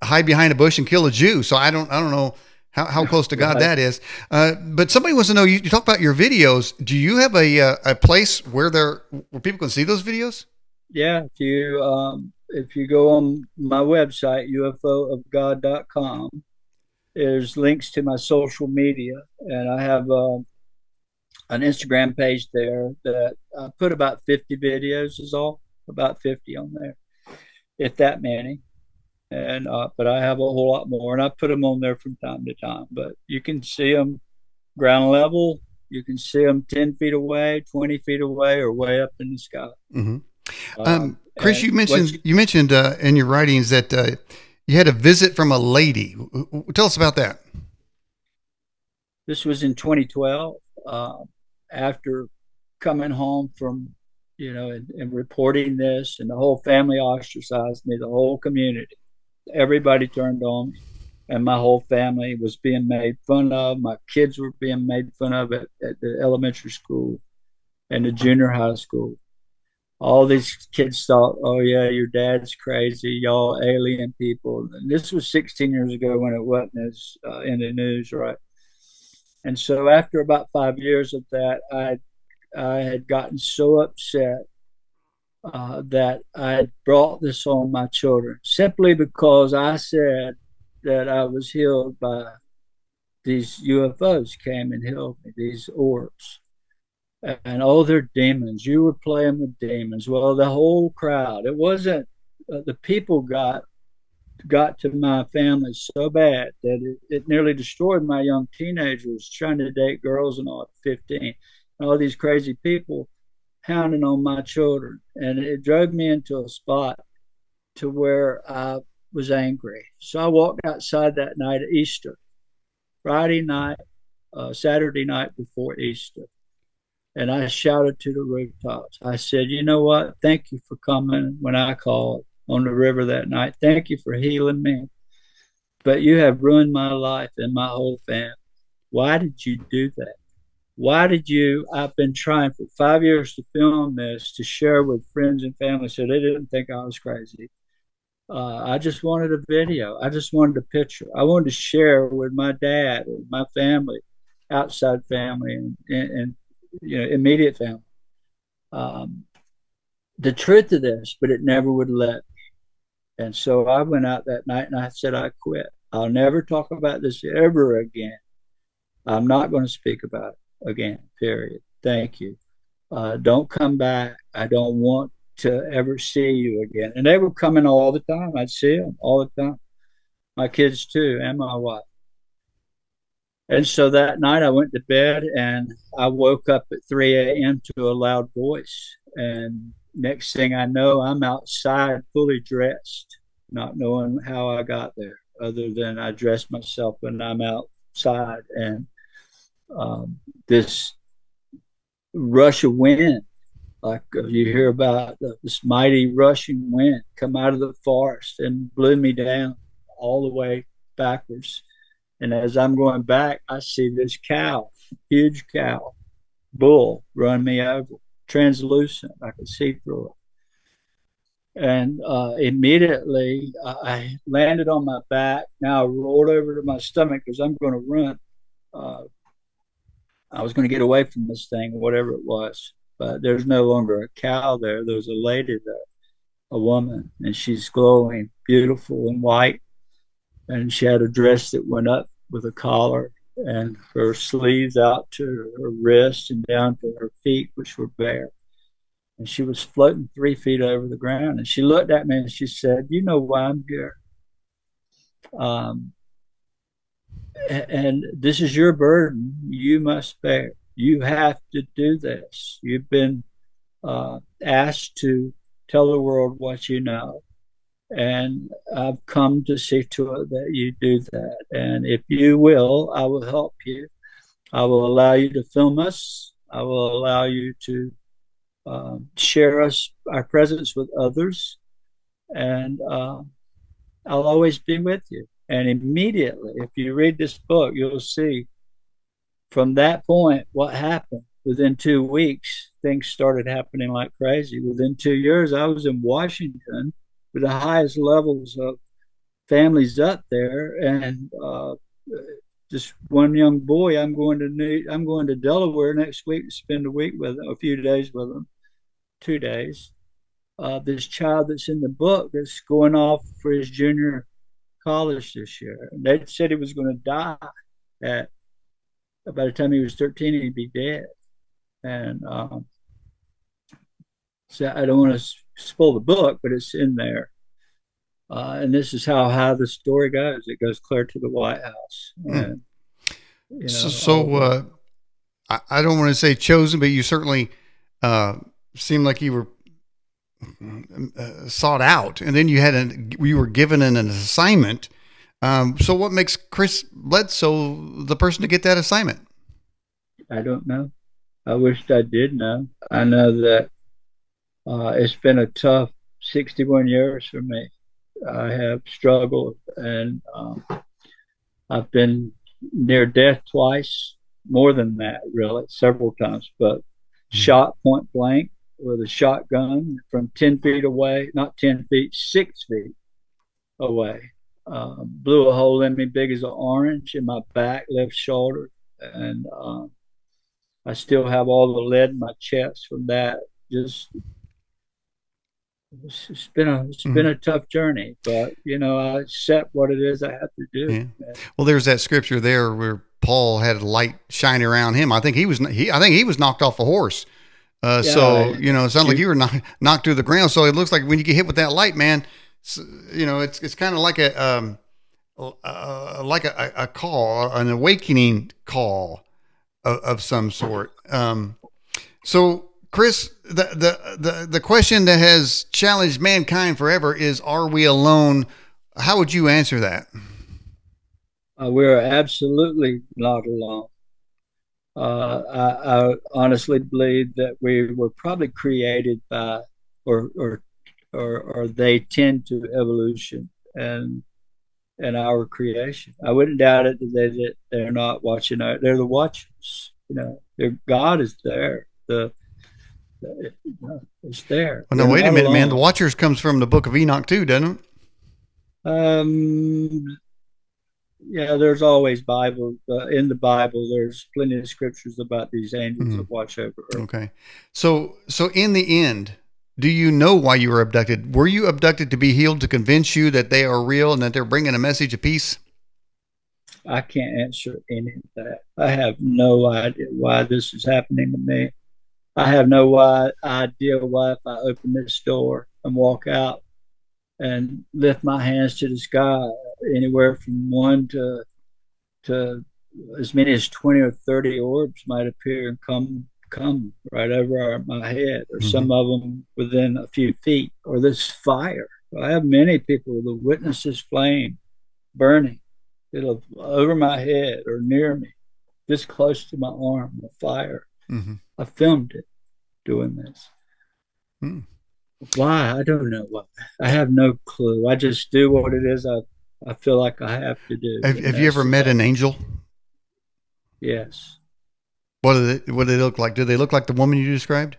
A: hide behind a bush and kill a Jew. So I don't know how close to God
B: Right.
A: that is. But somebody wants to know. You talk about your videos. Do you have a place where people can see those videos?
B: Yeah. If you go on my website ufoofgod.com, there's links to my social media, and I have an Instagram page there that I put about 50 videos is all, about 50 on there. if that many. And but I have a whole lot more, and I put them on there from time to time. But you can see them ground level. You can see them 10 feet away, 20 feet away, or way up in the sky.
A: Hmm. Chris,
B: And what
A: you mentioned in your writings that you had a visit from a lady. Tell us about that.
B: This was in 2012, after coming home from, and reporting this, and the whole family ostracized me, the whole community. Everybody turned on me, and my whole family was being made fun of. My kids were being made fun of at the elementary school and the junior high school. All these kids thought, oh, yeah, your dad's crazy, y'all alien people. And this was 16 years ago when it wasn't as in the news, right? And so after about 5 years of that, I had gotten so upset that I had brought this on my children simply because I said that I was healed by these UFOs came and healed me, these orbs. And oh, they're demons. You were playing with demons. Well, the whole crowd. It wasn't the people got to my family so bad that it nearly destroyed my young teenagers trying to date girls and all at 15. And all these crazy people hounding on my children. And it drove me into a spot to where I was angry. So I walked outside that night of Easter, Friday night, Saturday night before Easter. And I shouted to the rooftops. I said, you know what? Thank you for coming when I called on the river that night. Thank you for healing me. But you have ruined my life and my whole family. Why did you do that? Why did you? I've been trying for 5 years to film this, to share with friends and family so they didn't think I was crazy. I just wanted a video. I just wanted a picture. I wanted to share with my dad and my family, outside family, and immediate family, um, the truth of this, but it never would let. And so I went out that night and I said, I quit. I'll never talk about this ever again. I'm not going to speak about it again, period. Thank you. Don't come back. I don't want to ever see you again. And they were coming all the time. I'd see them all the time. My kids too, and my wife. And so that night I went to bed and I woke up at 3 a.m. to a loud voice. And next thing I know, I'm outside fully dressed, not knowing how I got there, other than I dressed myself when I'm outside. And this rush of wind, like you hear about, this mighty rushing wind come out of the forest and blew me down all the way backwards. And as I'm going back, I see this cow, huge cow, bull, run me over, translucent. I could see through it. And immediately I landed on my back. Now I rolled over to my stomach because I'm going to run. Uh, I was going to get away from this thing, whatever it was. But there's no longer a cow there. There's a lady there, a woman, and she's glowing, beautiful and white. And she had a dress that went up with a collar, and her sleeves out to her wrist and down to her feet, which were bare. And she was floating 3 feet over the ground. And she looked at me and she said, you know why I'm here. Um, and this is your burden. You must bear. You have to do this. You've been asked to tell the world what you know. And I've come to see to it that you do that. And if you will, I will help you. I will allow you to film us. I will allow you to share our presence with others. And I'll always be with you. And immediately, if you read this book, you'll see from that point what happened. Within 2 weeks, things started happening like crazy. Within 2 years, I was in Washington with the highest levels of families up there, and just one young boy. I'm going to Delaware next week to spend a week with him, a few days with him, 2 days. This child that's in the book that's going off for his junior college this year. And they said he was going to die at by the time he was 13, he'd be dead. And so I don't want to spoil the book, but it's in there. And this is how high the story goes. It goes clear to the White House,
A: Hmm.
B: and
A: So,
B: all
A: so
B: the
A: I don't want to say chosen, but you certainly uh, seemed like you were sought out, and then you were given an assignment. So, what makes Chris Bledsoe the person to get that assignment?
B: I don't know. I wished I did know. I know that it's been a tough 61 years for me. I have struggled, and I've been near death twice, more than that, really, several times, but
A: Mhm.
B: shot point blank with a shotgun from 10 feet away, not 10 feet, 6 feet away. Blew a hole in me big as an orange in my back, left shoulder. And I still have all the lead in my chest from that. Just it's been
A: Mhm.
B: a tough journey, but I accept what it is I have to do.
A: Yeah. Well, there's that scripture there where Paul had a light shining around him. I think he was knocked off a horse.
B: Yeah,
A: It sounds like
B: you
A: you were knocked to the ground. So it looks like when you get hit with that light, man, it's kind of like a call, an awakening call of some sort. So, Chris, the question that has challenged mankind forever is: Are we alone? How would you answer that?
B: we're absolutely not alone. I honestly believe that we were probably created by, or or or they tend to evolution and our creation. I wouldn't doubt it that they're not watching. They're the watchers. Their God is there. It's there.
A: Well, no,
B: We're
A: wait a
B: not
A: minute, man. The
B: alone.
A: Watchers comes from the Book of Enoch too, doesn't it?
B: Um, yeah, there's always Bible in the Bible. There's plenty of scriptures about these angels
A: Hmm.
B: that watch over Earth.
A: Okay. So in the end, do you know why you were abducted? Were you abducted to be healed to convince you that they are real and that they're bringing a message of peace?
B: I can't answer any of that. I have no idea why this is happening to me. I have no idea why if I open this door and walk out and lift my hands to the sky, anywhere from one to as many as 20 or 30 orbs might appear and come right over my head, or
A: Mm-hmm.
B: some of them within a few feet, or this fire. I have many people that witness this flame burning. It'll over my head or near me, this close to my arm, the fire.
A: Mm-hmm.
B: I filmed it doing this.
A: Mm.
B: Why? I don't know why. I have no clue. I just do what it is I feel like I have to do, and
A: Have you ever
B: that's
A: met an angel?
B: yes.
A: What do they look like? Do they look like the woman you described?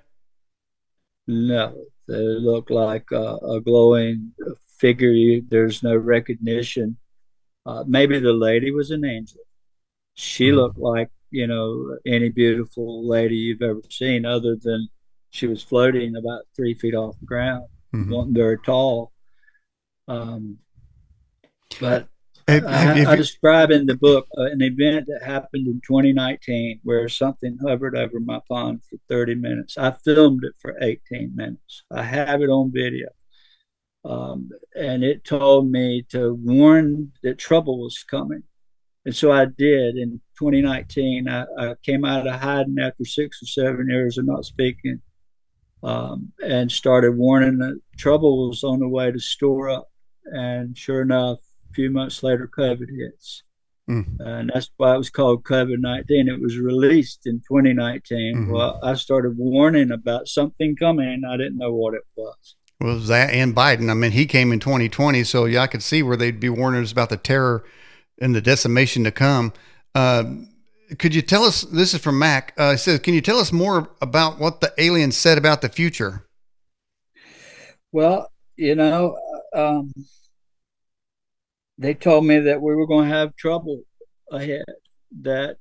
B: No, they look like a glowing figure. There's no recognition. Maybe the lady was an angel. She looked
A: Mm-hmm.
B: like, any beautiful lady you've ever seen, other than she was floating about 3 feet off the ground,
A: Mm-hmm.
B: wasn't very tall. Um, but
A: Have
B: I
A: you,
B: describe in the book an event that happened in 2019 where something hovered over my pond for 30 minutes. I filmed it for 18 minutes. I have it on video. And it told me to warn that trouble was coming. And so I did in 2019. I came out of hiding after 6 or 7 years of not speaking, and started warning that trouble was on the way to store up. And sure enough, a few months later, COVID hits.
A: mm,
B: And that's why it was called COVID-19. It was released in 2019.
A: mm-hmm.
B: Well, I started warning about something coming. I didn't know what it was.
A: Well, that and Biden. I mean, he came in 2020, so yeah, I could see where they'd be warning us about the terror and the decimation to come. Uh, could you tell us? This is from Mac. It says, "Can you tell us more about what the aliens said about the future?"
B: Well, um, they told me that we were going to have trouble ahead, that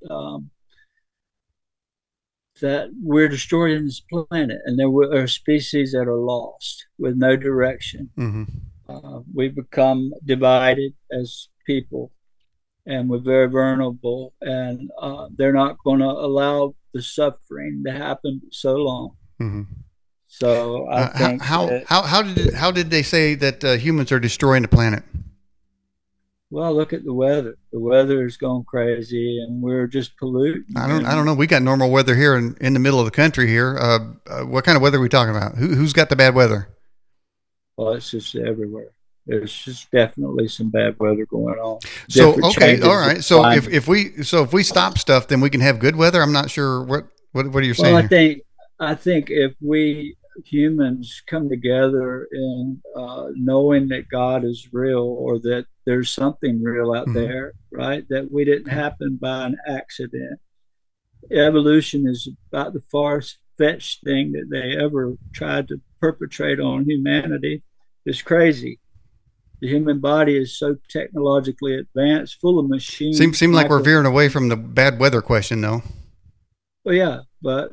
B: that we're destroying this planet, and there are species that are lost with no direction.
A: Mm-hmm.
B: We become divided as people, and we're very vulnerable, and they're not going to allow the suffering to happen so long.
A: Mm-hmm.
B: So I think that,
A: How did they say that humans are destroying the planet?
B: well, look at the weather. The weather is going crazy, and we're just polluting.
A: I don't
B: And
A: know. We got normal weather here in the middle of the country here. What kind of weather are we talking about? Who's got the bad weather?
B: well, it's just everywhere. There's just definitely some bad weather going on.
A: So
B: Different
A: okay, all
B: changes in
A: right. So
B: climate.
A: if we stop stuff, then we can have good weather. I'm not sure what are you
B: Well,
A: saying here?
B: I think if we humans come together in knowing that God is real, or that there's something real out
A: Hmm.
B: there, right? That we didn't
A: Okay.
B: happen by an accident. Evolution is about the farthest fetched thing that they ever tried to perpetrate on humanity. It's crazy. The human body is so technologically advanced, full of machines,
A: Seem like we're
B: micro.
A: veering away from the bad weather question, though.
B: Well, yeah, but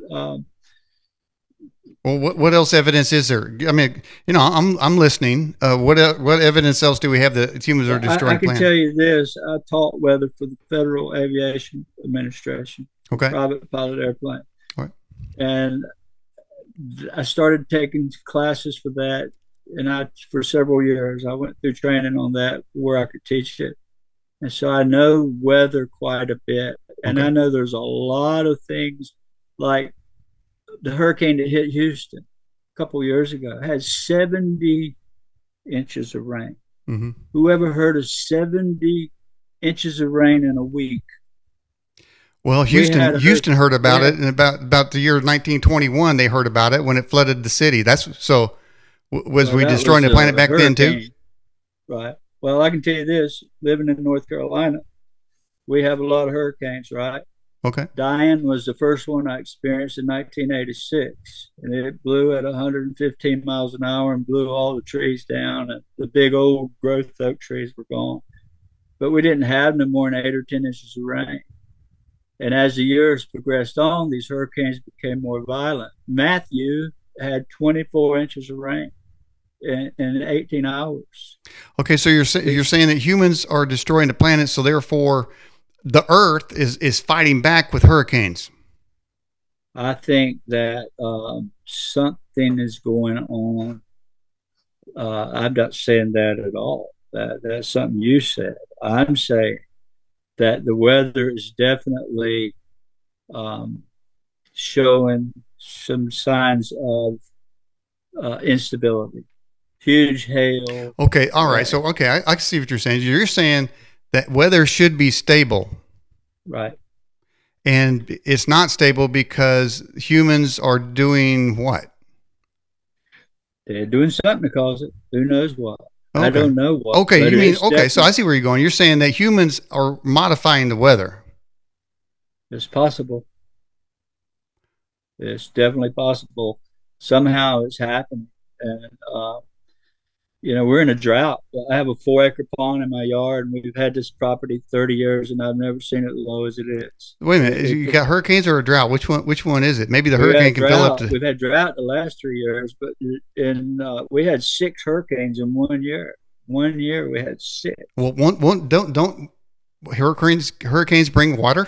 A: Well, what else evidence is there? I mean, I'm listening. What evidence else do we have that humans are
B: I
A: destroying the
B: can
A: planet?
B: tell you this: I taught weather for the Federal Aviation Administration, for
A: Okay.
B: private pilot airplane,
A: All right.
B: and I started taking classes for that. And for several years, I went through training on that where I could teach it. And so I know weather quite a bit. And
A: Okay.
B: I know there's a lot of things like the hurricane that hit Houston a couple of years ago had 70 inches of rain.
A: Mm-hmm.
B: Whoever heard of 70 inches of rain in a week?
A: Well,
B: We had a
A: Houston heard
B: we
A: about
B: had
A: it, and about the year 1921, they heard about it when it flooded the city. That's so. Was
B: well,
A: we
B: that
A: destroying
B: was
A: the planet
B: a
A: back then too?
B: hurricane, right? Well, I can tell you this: living in North Carolina, we have a lot of hurricanes, right?
A: Okay.
B: Diane was the first one I experienced in 1986, and it blew at 115 miles an hour and blew all the trees down, and the big old growth oak trees were gone. But we didn't have no more than 8 or 10 inches of rain. And as the years progressed on, these hurricanes became more violent. Matthew had 24 inches of rain in 18 hours.
A: Okay. So you're saying that humans are destroying the planet, so therefore the Earth is fighting back with hurricanes.
B: I think that something is going on. I'm not saying that at all. That's something you said. I'm saying that the weather is definitely um, showing some signs of instability. Huge hail,
A: Okay. All right.
B: uh,
A: So okay, I see what you're saying. You're saying that weather should be stable,
B: right?
A: and it's not stable because humans are doing what?
B: They're doing something to cause it. Who knows what? I
A: Okay.
B: don't know what,
A: Okay,
B: but
A: you mean
B: it's
A: okay, so I
B: definitely
A: see where you're going. You're saying that humans are modifying the weather.
B: it's possible. It's definitely possible. Somehow it's happening, and we're in a drought. I have a 4 acre pond in my yard, and we've had this property 30 years, and I've never seen it low as it is.
A: Wait a
B: And
A: minute, you got hurricanes or a drought? Which one is it? Maybe the
B: we
A: hurricane
B: had
A: can fill up
B: drought.
A: to
B: We've had drought the last 3 years, but we had 6 hurricanes in one year. One year we had six.
A: well one don't hurricanes bring water?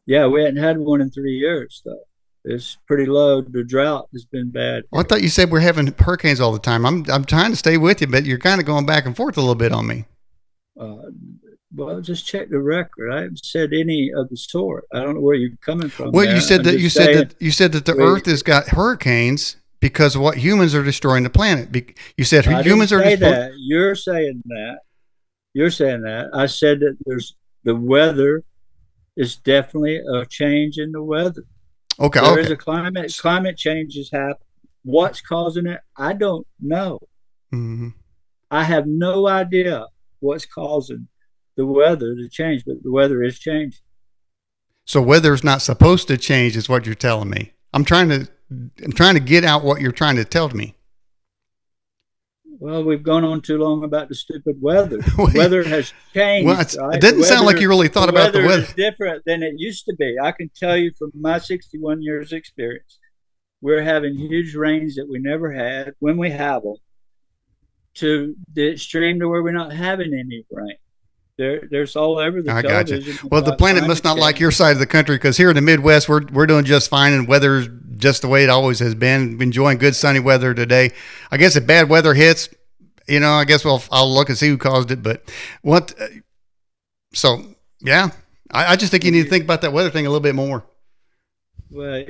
B: Yeah, we hadn't had one in 3 years though. It's pretty low. The drought has been bad
A: Well, I
B: here.
A: thought you said we're having hurricanes all the time. I'm trying to stay with you, but you're kind of going back and forth a little bit on me.
B: Uh, well, just check the record. I haven't said any of the sort. I don't know where you're coming from
A: Well, you
B: there.
A: said
B: I'm
A: that
B: just saying
A: you said that the
B: we.
A: Earth has got hurricanes because of what humans are destroying the planet. You said
B: I didn't
A: humans are
B: say
A: destroying.
B: that. You're saying that. You're saying that. I said that there's the weather is definitely a change in the weather.
A: Okay,
B: There
A: okay.
B: is a climate change is happening. What's causing it? I don't know.
A: Hmm.
B: I have no idea what's causing the weather to change, but the weather is changing.
A: So weather's not supposed to change, is what you're telling me. I'm trying to get out what you're trying to tell me.
B: Well, we've gone on too long about the stupid weather. The
A: Wait,
B: weather has
A: well,
B: changed,
A: it
B: right?
A: doesn't sound like you really
B: The
A: thought about the
B: weather
A: weather.
B: is different than it used to be. I can tell you from my 61 years experience, we're having huge rains that we never had when we have them, to the extreme to where we're not having any rain. There's all over the
A: I got you.
B: television
A: Well, the
B: about
A: planet
B: climate
A: must not like
B: change.
A: your side of the country because here in the Midwest, we're doing just fine and weather's just the way it always has been. Enjoying good sunny weather today. I guess if bad weather hits, I guess I'll look and see who caused it. But what? So yeah, I just think you need to think about that weather thing a little bit more.
B: Well,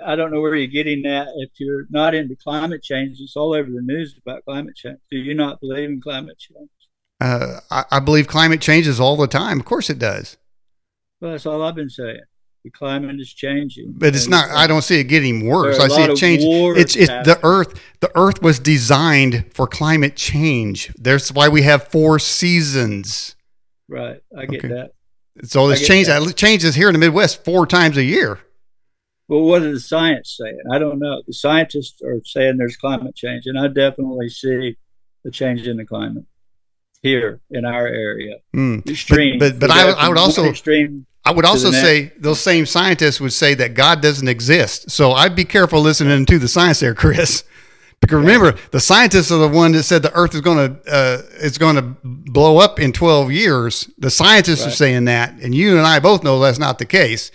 B: I don't know where you're getting at. If you're not into climate change, it's all over the news about climate change. Do you not believe in climate change?
A: I believe climate changes all the time. Of course it does.
B: Well, that's all I've been saying. The climate is changing,
A: but it's not. I don't see it getting worse. I see it changing. It's the Earth. The Earth was designed for climate change. That's why we have 4 seasons.
B: Right, I get that.
A: So this changes here in the Midwest 4 times a year.
B: Well, what is the science saying? I don't know. The scientists are saying there's climate change, and I definitely see the change in the climate here in our area. Extreme,
A: but I would also say those same scientists would say that God doesn't exist. So I'd be careful listening to the science there, Chris. Because remember, the scientists are the one that said the Earth is going to blow up in 12 years. The scientists are saying that, and you and I both know that's not the case.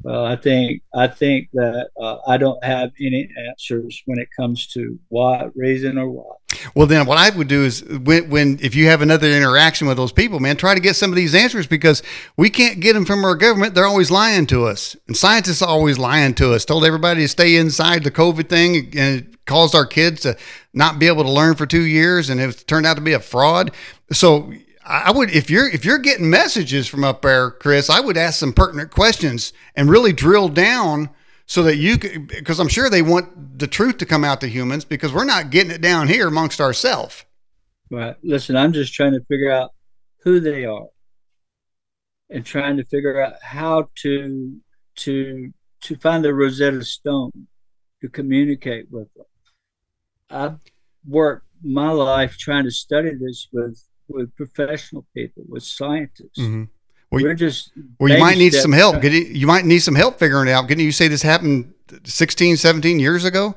B: Well, I think that I don't have any answers when it comes to what reason or why.
A: Well, then what I would do is if you have another interaction with those people, man, try to get some of these answers, because we can't get them from our government. They're always lying to us, and scientists are always lying to us. Told everybody to stay inside the COVID thing, and it caused our kids to not be able to learn for 2 years, and it turned out to be a fraud. So I would, if you're getting messages from up there, Chris, I would ask some pertinent questions and really drill down so that you could, because I'm sure they want the truth to come out to humans, because we're not getting it down here amongst ourselves.
B: Right. Listen, I'm just trying to figure out who they are and trying to figure out how to find the Rosetta Stone to communicate with them. I've worked my life trying to study this with professional people, with scientists.
A: Mm-hmm.
B: Well,
A: you might need some help. You might need some help figuring it out. Didn't you say this happened 16, 17 years ago?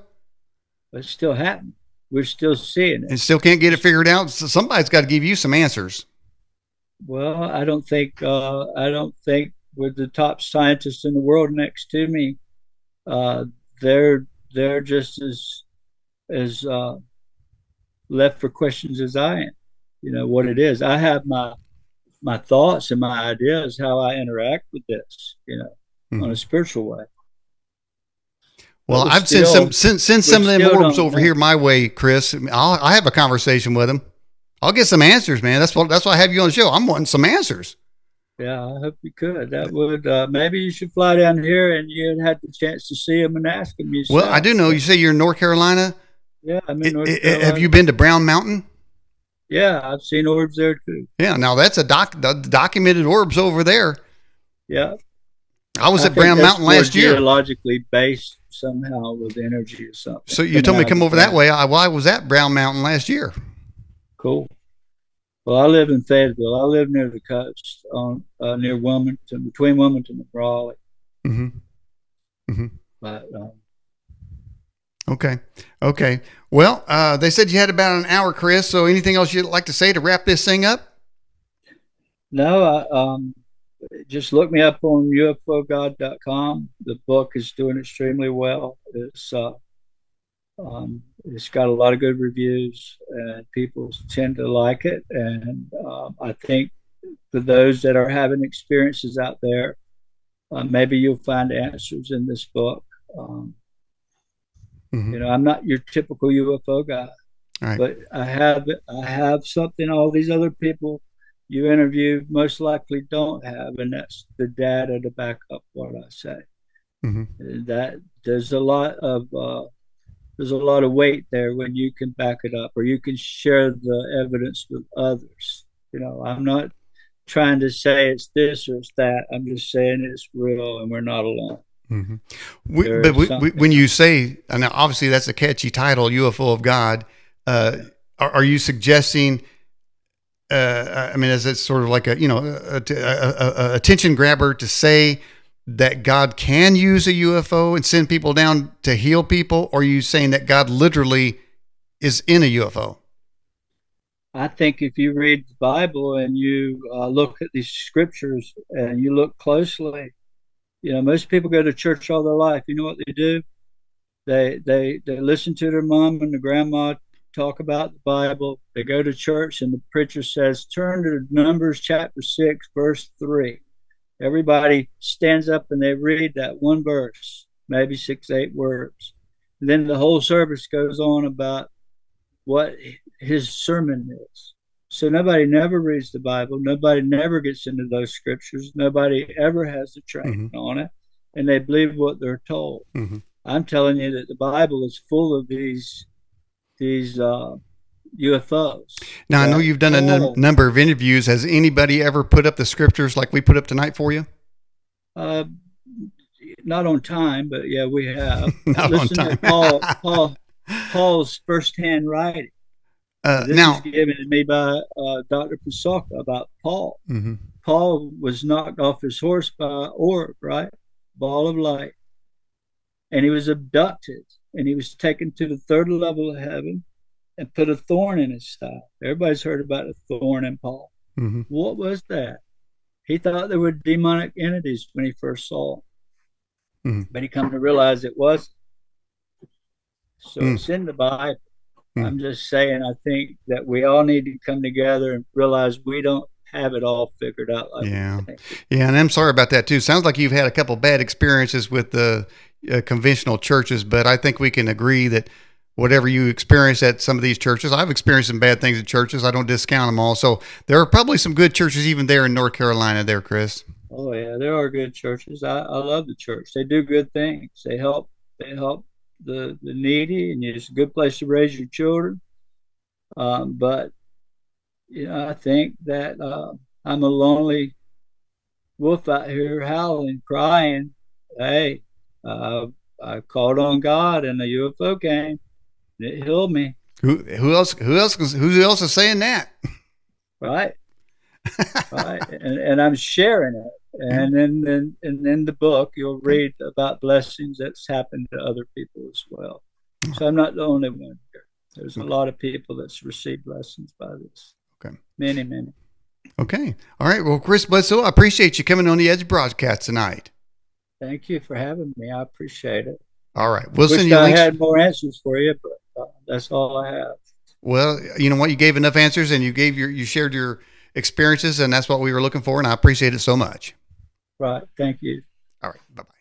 B: It's still happening. We're still seeing it.
A: And still can't get it figured out. So somebody's got to give you some answers.
B: Well, I don't think with the top scientists in the world next to me, they're just as left for questions as I am. You know what it is. I have my thoughts and my ideas how I interact with this, on a spiritual way.
A: Well, I've sent some of them orbs over here my way, Chris. I have a conversation with them. I'll get some answers, man. That's why I have you on the show. I'm wanting some answers.
B: Yeah, I hope you could. That would maybe you should fly down here and you'd had the chance to see them and ask them yourself.
A: Well, I do know. You say you're in North Carolina.
B: Yeah, I'm in North Carolina.
A: Have you been to Brown Mountain?
B: Yeah, I've seen orbs there too.
A: Yeah, now that's documented orbs over there.
B: Yeah,
A: I was at Brown Mountain last year.
B: Geologically based somehow with energy or something.
A: So you told me to come over that way. I was at Brown Mountain last year.
B: Cool. Well, I live in Fayetteville. I live near the coast, near Wilmington, between Wilmington and Raleigh.
A: Mm-hmm. Mm-hmm.
B: But
A: Okay. Well, they said you had about an hour, Chris. So anything else you'd like to say to wrap this thing up?
B: No, just look me up on UFOGod.com. The book is doing extremely well. It's got a lot of good reviews, and people tend to like it. And I think for those that are having experiences out there, maybe you'll find answers in this book.
A: Mm-hmm.
B: I'm not your typical UFO guy,
A: right,
B: but I have something all these other people you interview most likely don't have, and that's the data to back up what I say.
A: Mm-hmm.
B: That there's a lot of weight there when you can back it up, or you can share the evidence with others. I'm not trying to say it's this or it's that. I'm just saying it's real, and we're not alone.
A: Mm-hmm. When you say, and obviously that's a catchy title, UFO of God, are you suggesting? Is it sort of like a attention grabber to say that God can use a UFO and send people down to heal people, or are you saying that God literally is in a UFO?
B: I think if you read the Bible and you look at these scriptures and you look closely, Most people go to church all their life. You know what they do? They listen to their mom and their grandma talk about the Bible. They go to church and the preacher says, turn to Numbers chapter 6, verse 3. Everybody stands up and they read that one verse, maybe 6, 8 words. And then the whole service goes on about what his sermon is. So nobody never reads the Bible. Nobody never gets into those scriptures. Nobody ever has a training on it. And they believe what they're told. I'm telling you that the Bible is full of these UFOs.
A: Now, I know you've done a number of interviews. Has anybody ever put up the scriptures like we put up tonight for you?
B: Not on time, but yeah, we have.
A: Not on time.
B: To Paul's firsthand writing. This is given to me by Dr. Pasaka about Paul. Paul was knocked off his horse by an orb, right? Ball of light. And he was abducted, and he was taken to the third level of heaven and put a thorn in his side. Everybody's heard about a thorn in Paul. What was that? He thought there were demonic entities when he first saw them. But he come to realize it wasn't. So it's in the Bible. I'm just saying, I think that we all need to come together and realize we don't have it all figured out.
A: Yeah. And I'm sorry about that too. Sounds like you've had a couple bad experiences with the conventional churches, but I think we can agree that whatever you experience at some of these churches, I've experienced some bad things at churches. I don't discount them all. So there are probably some good churches even there in North Carolina there, Chris.
B: Oh yeah, there are good churches. I love the church. They do good things. They help the needy, and it's a good place to raise your children. But I think that I'm a lonely wolf out here howling, crying. Hey, I called on God, and the UFO came. It healed me.
A: Who else is saying that?
B: Right. Right. And I'm sharing it. And then the book, you'll read about blessings that's happened to other people as well. So I'm not the only one here. There's a lot of people that's received blessings by this.
A: Okay.
B: Many.
A: Okay. All right. Well, Chris Bledsoe, I appreciate you coming on the Edge broadcast tonight.
B: Thank you for having me. I appreciate it.
A: All right. We'll send you links.
B: I had more answers for you, but that's all I have.
A: Well, you know what? You gave enough answers, and you shared your experiences, and that's what we were looking for, and I appreciate it so much.
B: Right. Thank you.
A: All right. Bye-bye.